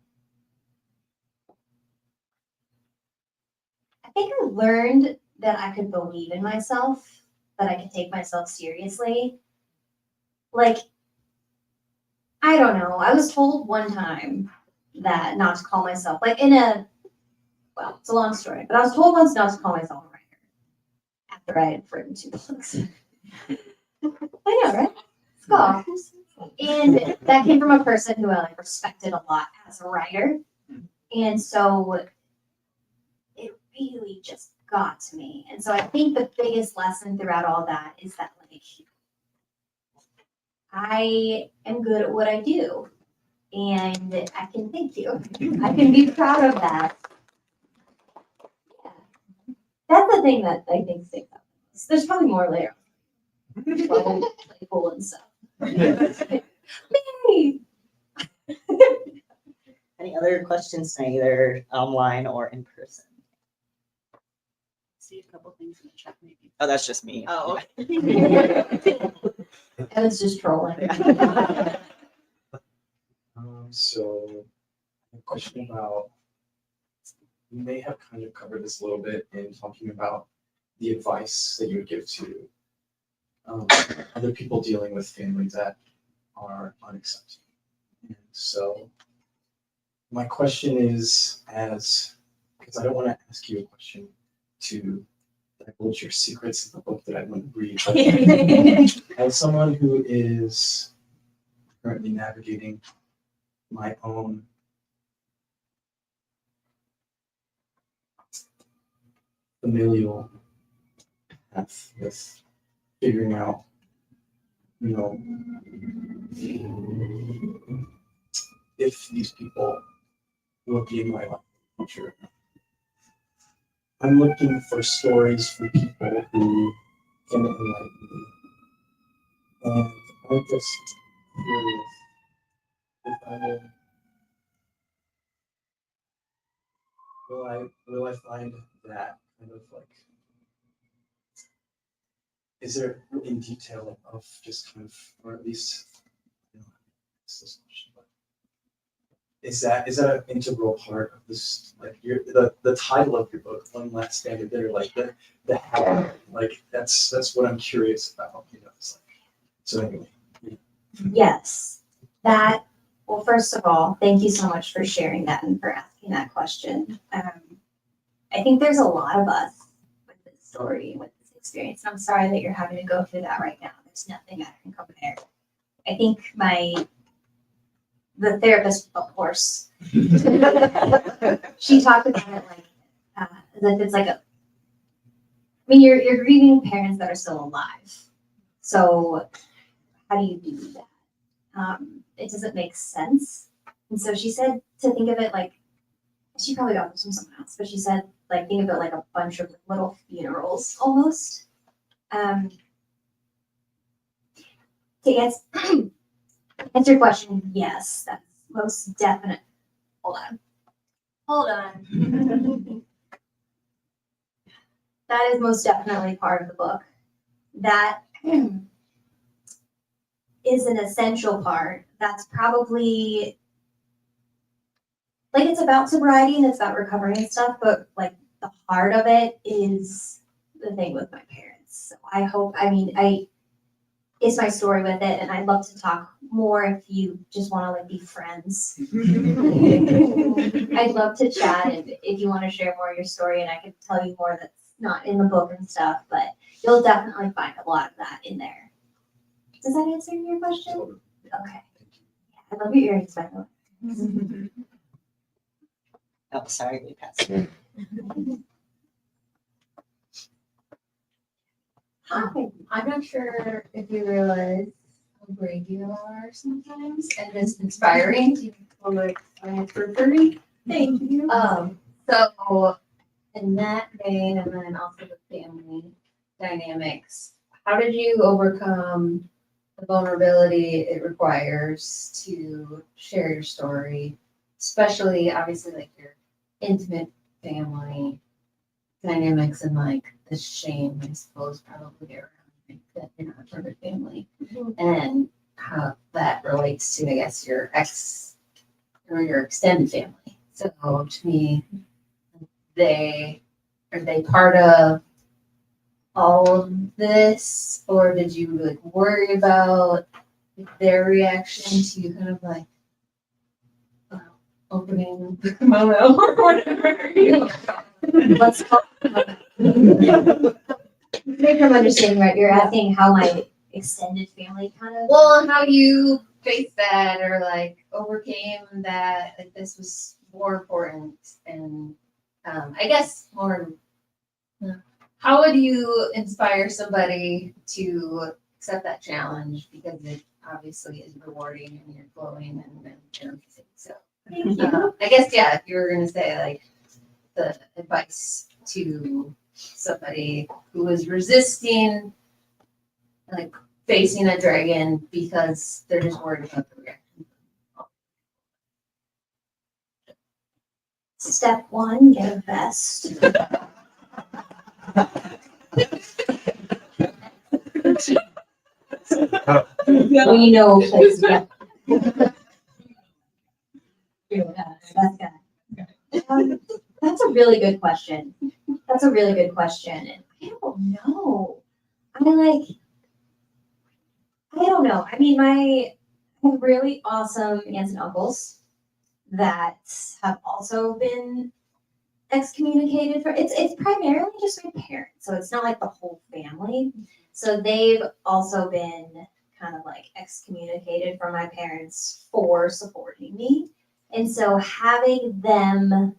I think I learned that I could believe in myself, that I could take myself seriously. Like, I don't know. I was told one time that not to call myself, like well, it's a long story, but I was told once not to call myself a writer after I had written 2 books. I know, right? Scoff. And that came from a person who I like respected a lot as a writer. And so it really just got to me. And so I think the biggest lesson throughout all that is that like I am good at what I do. And I can thank you. I can be proud of that. Yeah. That's the thing that I think sticks out. There's probably more later. Playful and stuff. Mary! Any other questions tonight, either online or in person? See a couple things in the chat, maybe. Oh, that's just me. Oh, I was just trolling. So A question about, you may have kind of covered this a little bit in talking about the advice that you would give to other people dealing with families that are unaccepting. And so my question is, because I don't want to ask you a question to divulge your secrets in the book that I wouldn't read, but as someone who is currently navigating my own familial path with figuring out, if these people will be in my life in the future. I'm looking for stories from people who can enlighten me. And I'm just curious if will I find that kind of like, is there in detail of just kind of, or at least, I don't know, it's this question, but is that an integral part of this, like the title of your book, One Last Standard There, like the how, like that's what I'm curious about, it's like, so anyway. Yes, that, well, first of all, thank you so much for sharing that and for asking that question. I think there's a lot of us with this story, with this experience. And I'm sorry that you're having to go through that right now. There's nothing I can compare. I think the therapist, of course, she talked about it like, as if it's like you're grieving parents that are still alive. So how do you do that? It doesn't make sense. And so she said to think of it like, she probably got this from someone else, but she said, like, think of it like a bunch of little funerals almost. To answer your question, yes, that's most definite. Hold on. That is most definitely part of the book. That is an essential part. That's probably, like, it's about sobriety and it's about recovery and stuff, but like the heart of it is the thing with my parents. So I hope, it's my story with it, and I'd love to talk more if you just want to like be friends. I'd love to chat if you want to share more of your story, and I can tell you more that's not in the book and stuff, but you'll definitely find a lot of that in there. Does that answer your question? Okay. I love your earrings, by the way. Oh, sorry, we passed. Hi, I'm not sure if you realize how brave you are sometimes and it's inspiring to people like science for 30. Thank you. So in that vein, and then also the family dynamics, how did you overcome the vulnerability it requires to share your story, especially obviously like your intimate family dynamics and like the shame, I suppose, probably around like, that you're not part of family, and how that relates to, I guess, your ex or your extended family. So to me, are they part of all of this, or did you like worry about their reaction to you kind of like opening the kimono or whatever? Let's talk about make sure I'm understanding right. You're asking how my extended family kind of. Well, how you faced that or like overcame that, like this was more important, and I guess more. How would you inspire somebody to accept that challenge, because it obviously is rewarding and you're glowing and everything. So I guess if you were gonna say like the advice to somebody who is resisting like facing a dragon because they're just worried about the reaction. Step 1, get a vest. We know a place to get. That's good. That's a really good question. That's a really good question. And I don't know. I don't know. I mean, I have really awesome aunts and uncles that have also been excommunicated for it's primarily just my parents, so it's not like the whole family. So they've also been kind of like excommunicated from my parents for supporting me. And so having them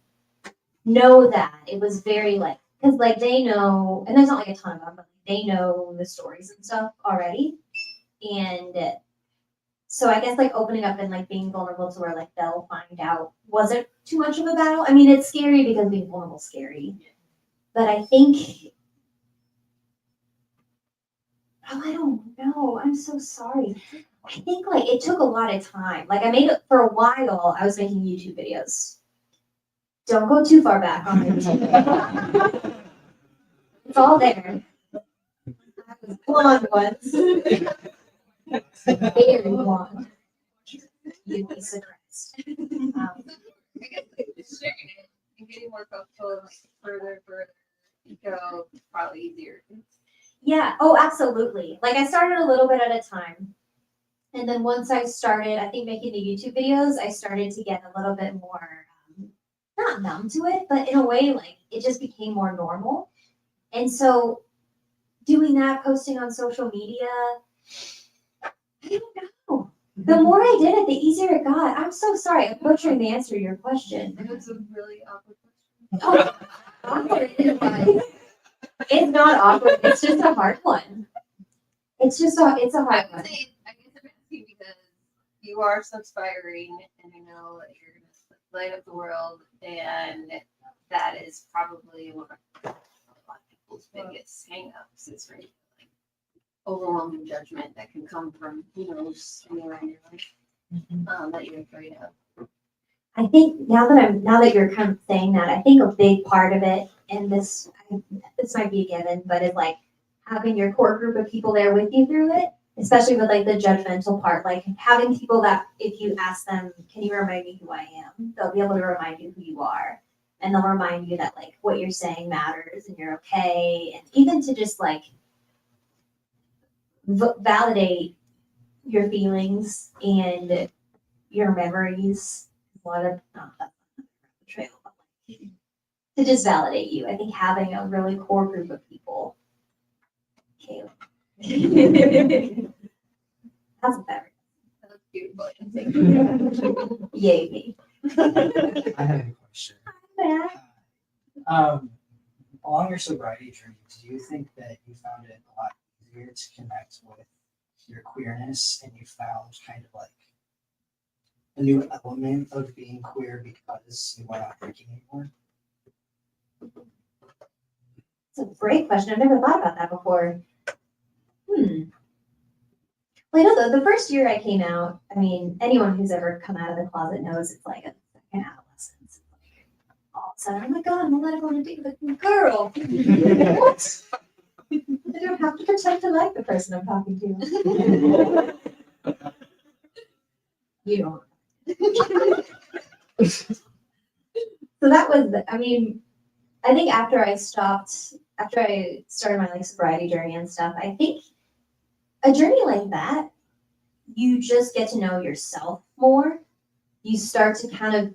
know that it was very like because like they know and there's not like a ton of them, but they know the stories and stuff already. And so I guess like opening up and like being vulnerable to where like they'll find out wasn't too much of a battle. I mean, it's scary because being vulnerable is scary. But I think I don't know. I'm so sorry. I think like it took a lot of time. Like I made it for a while, I was making YouTube videos. Don't go too far back on YouTube. It's all there. I was blonde once. Very blonde. You'd be surprised. I guess like sharing it and getting more comfortable and like further, you go probably easier. Yeah, oh, absolutely. Like I started a little bit at a time. And then once I started, I think making the YouTube videos, I started to get a little bit more, not numb to it, but in a way, like it just became more normal. And so doing that, posting on social media, I don't know. The more I did it, the easier it got. I'm so sorry. I'm butchering the answer to your question. It was a really awkward question. Oh, awkward. It's not awkward. It's just a hard one. It's a I hard would one. say, I guess I'm asking because you are so inspiring and I know that you're going to light up the world and that is probably one of a lot of people's biggest hang-ups is right, like overwhelming judgment that can come from who knows anywhere in your life that you're afraid of. I think now that you're kind of saying that, I think a big part of it, and this might be a given, but it's like having your core group of people there with you through it, especially with like the judgmental part, like having people that if you ask them, can you remind me who I am? They'll be able to remind you who you are. And they'll remind you that like what you're saying matters and you're okay. And even to just like validate your feelings and your memories. A lot of not that betrayal, but like to just validate you. I think having a really core group of people. Okay. That's better. That's beautiful. Thank you. Yay me. I have a question. Along your sobriety journey, do you think that you found it a lot easier to connect with your queerness and you found kind of like a new element of being queer because you weren't out drinking anymore? It's a great question. I've never thought about that before. Well, I know the first year I came out, I mean, anyone who's ever come out of the closet knows it's like a second adolescence. All of a sudden, oh my God, I'm allowed to go on a date with a girl. What? I don't have to pretend to like the person I'm talking to. You don't. So that was, I mean, I think after I started my like sobriety journey and stuff, I think a journey like that, you just get to know yourself more. You start to kind of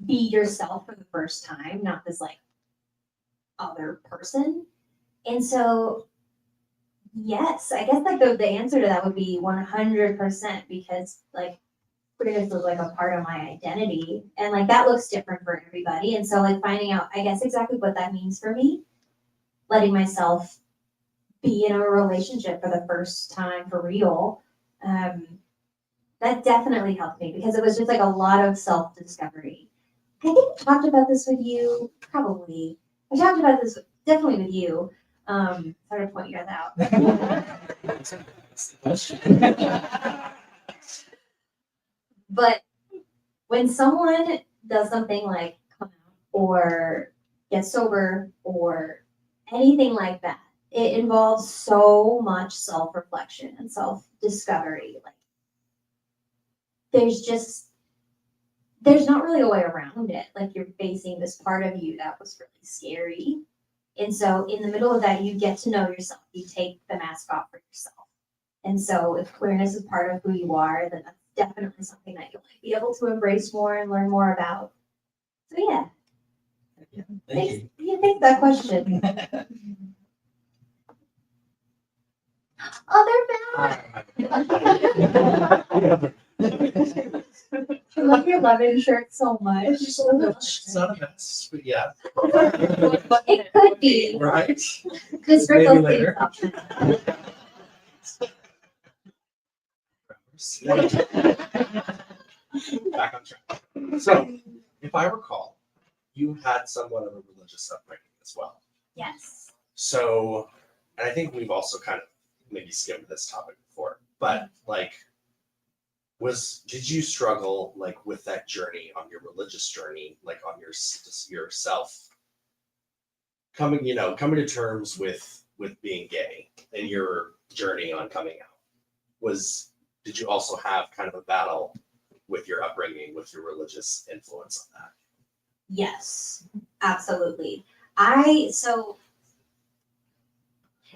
be yourself for the first time, not this like other person. And so, yes, I guess like the answer to that would be 100% because like queerness was like a part of my identity and like that looks different for everybody. And so like finding out, I guess exactly what that means for me, letting myself be in a relationship for the first time for real, that definitely helped me because it was just like a lot of self-discovery. I think I talked about this with you, probably. I talked about this definitely with you. Sorry to point you guys out. But when someone does something like come out or get sober or anything like that, it involves so much self-reflection and self-discovery. Like there's just there's not really a way around it. Like you're facing this part of you that was really scary. And so in the middle of that, you get to know yourself. You take the mask off for yourself. And so if queerness is part of who you are, then that's definitely something that you'll be able to embrace more and learn more about. So yeah, Thank you. yeah, thanks for that question. Other I love your lemon shirt so much. It's not a mess, but yeah. It could be. Right? The sprinkles Maybe later. Back on track. So, if I recall, you had somewhat of a religious upbringing as well. Yes. So, and I think we've also kind of maybe skimmed this topic before, but like, did you struggle like with that journey on your religious journey, like on yourself coming to terms with being gay and your journey on coming out? Did you also have kind of a battle with your upbringing, with your religious influence on that? Yes, absolutely. So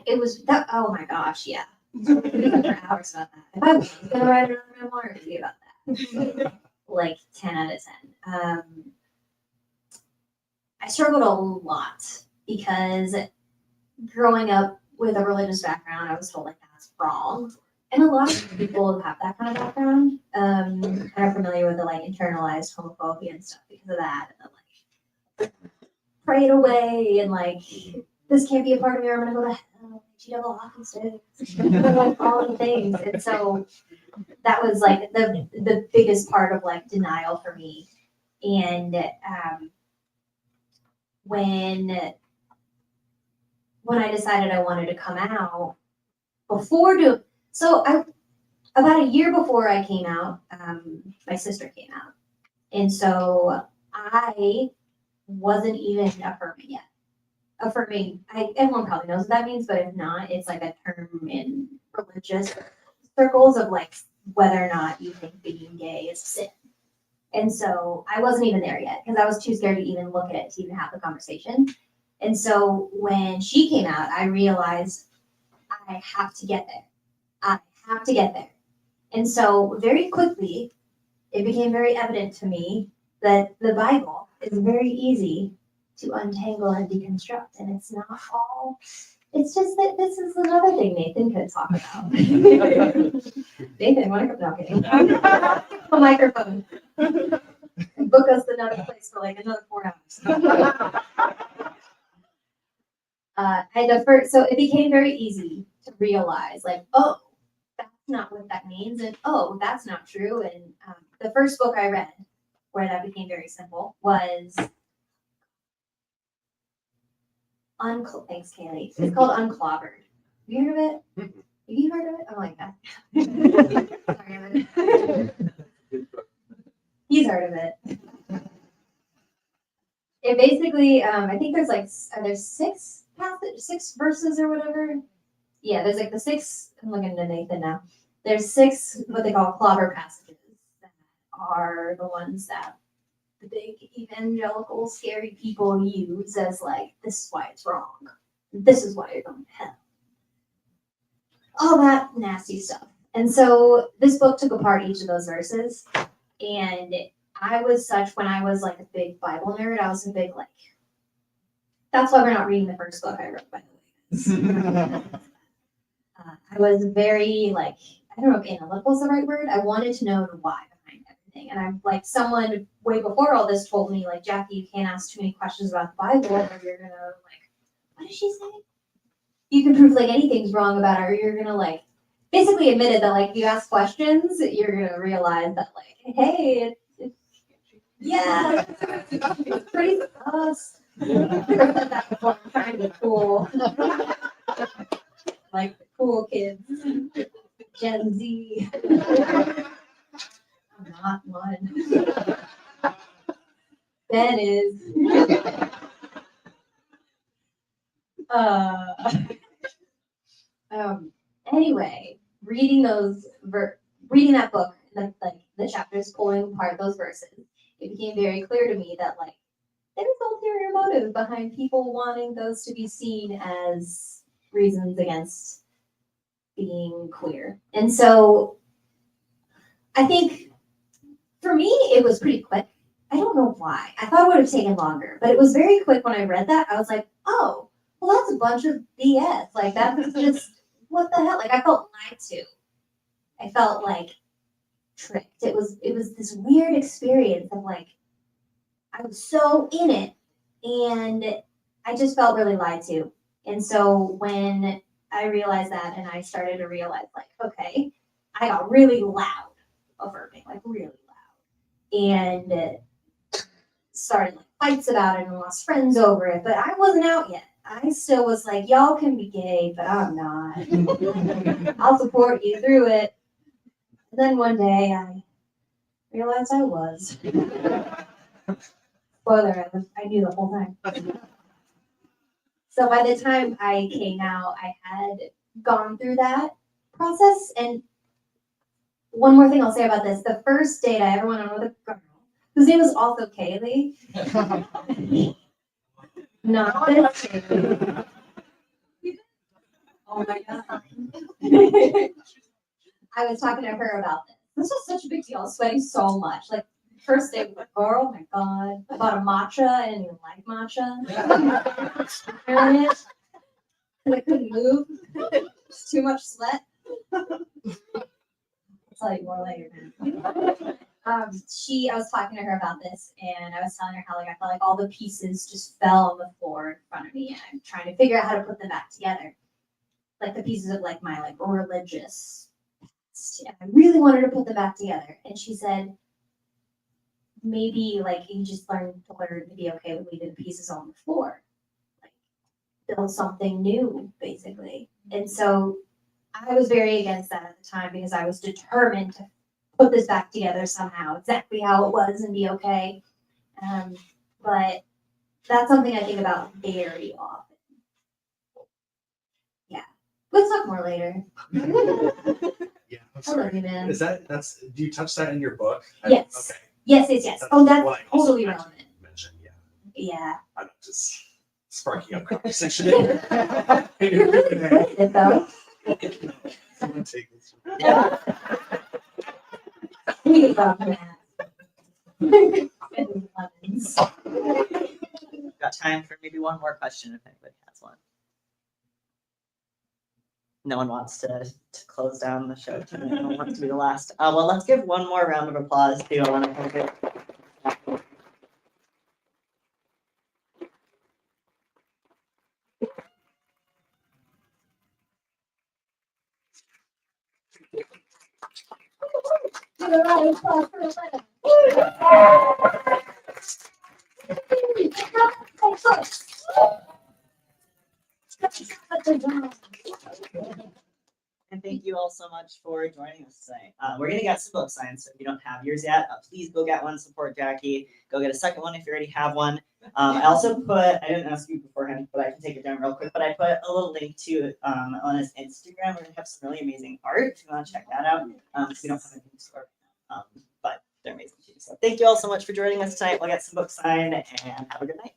it was that, oh my gosh, yeah. We could go for hours about that. If I was gonna write another memoir, it'd be about that. Like 10 out of 10. I struggled a lot because growing up with a religious background, I was told like that's wrong. And a lot of people have that kind of background, kind of familiar with the like internalized homophobia and stuff because of that. And then, like pray it away and like this can't be a part of me or I'm gonna go to hell. She double hockey sticks, like all the things. And so that was like the biggest part of like denial for me. And when I decided I wanted to come out, about a year before I came out, my sister came out. And so I wasn't even affirming yet. Affirming, everyone probably knows what that means, but if not, it's like a term in religious circles of like whether or not you think being gay is a sin. And so I wasn't even there yet because I was too scared to even look at it, to even have the conversation. And so when she came out, I realized I have to get there. I have to get there. And so very quickly, it became very evident to me that the Bible is very easy to untangle and deconstruct. And it's not all, it's just that this is another thing Nathan could talk about. Nathan, want to come? No, I'm kidding. A microphone. And book us another place for like another 4 hours. So it became very easy to realize like, oh, that's not what that means. And oh, that's not true. And the first book I read where that became very simple was thanks, Kaylee. It's called Unclobbered. Have you heard of it? Have you heard of it? Oh my God. Sorry, he's heard of it. It basically, I think there's like, there's six verses or whatever. Yeah, there's like the 6, I'm looking to Nathan now. There's 6, what they call clobber passages that are the ones that the big evangelical scary people use as like, this is why it's wrong. This is why you're going to hell. All that nasty stuff. And so this book took apart each of those verses. And I was when I was like a big Bible nerd, I was a big like, that's why we're not reading the first book I wrote, by the way. I was very like, I don't know if analytical is the right word. I wanted to know the why behind everything. And I'm like, someone way before all this told me like, Jackie, you can't ask too many questions about the Bible or you're gonna like, what did she say? You can prove like anything's wrong about it or you're gonna like, basically admitted that like, if you ask questions, you're gonna realize that like, hey, yeah, it's pretty us. I've said that before. I'm trying to be cool. Like the cool kids. Gen Z. I'm not one. Ben is. Anyway, reading that book, like the chapters, pulling apart those verses, it became very clear to me that like there's ulterior motive behind people wanting those to be seen as reasons against being queer. And so I think for me, it was pretty quick. I don't know why. I thought it would have taken longer, but it was very quick when I read that. I was like, oh, well, that's a bunch of BS. Like, that's just, what the hell? Like, I felt lied to. I felt like tricked. It was this weird experience of like, I was so in it and I just felt really lied to. And so when I realized that and I started to realize like, okay, I got really loud affirming, like really loud. And started like fights about it and lost friends over it, but I wasn't out yet. I still was like, y'all can be gay, but I'm not. I'll support you through it. And then one day I realized I was. Spoiler, I knew the whole time. So by the time I came out, I had gone through that process. And one more thing I'll say about this, the first date I ever went on with a girl, whose name was also Kaylee. Not this. Oh my god. I was talking to her about this. This was such a big deal. I was sweating so much. Like first day with a girl, oh my god. I bought a matcha. I didn't even like matcha. And I couldn't move. Just too much sweat. I'll tell you more later. I was talking to her about this, and I was telling her how like I felt like all the pieces just fell on the floor in front of me, and I'm trying to figure out how to put them back together, like the pieces of like my like religious past. And I really wanted to put them back together, and she said, maybe like you just learn to be okay with leaving the pieces on the floor, like build something new, basically. And so I was very against that at the time because I was determined to put this back together somehow, exactly how it was, and be okay. But that's something I think about very often. Yeah, we'll talk more later. Yeah, I'm I love sorry. you, man. Do you touch that in your book? Yes. Okay. Yes. Oh, that's what I also totally relevant. mentioned, yeah. Yeah. I'm not just sparking up conversation. You're really good at it, though. Someone take this. We love that. And lemons. Got time for maybe one more question if anybody has one. No one wants to close down the show tonight. No one wants to be the last. Well, let's give one more round of applause to Elena. Do the round of applause for Elena. And thank you all so much for joining us tonight. We're gonna get some book signs, so if you don't have yours yet, please go get one, support Jackie. Go get a second one if you already have one. I also I didn't ask you beforehand, but I can take it down real quick, but I put a little link to Elena's Instagram. We're gonna have some really amazing art if you wanna check that out. Because we don't have anything to store right now. But they're amazing too. So thank you all so much for joining us tonight. We'll get some book signed and have a good night.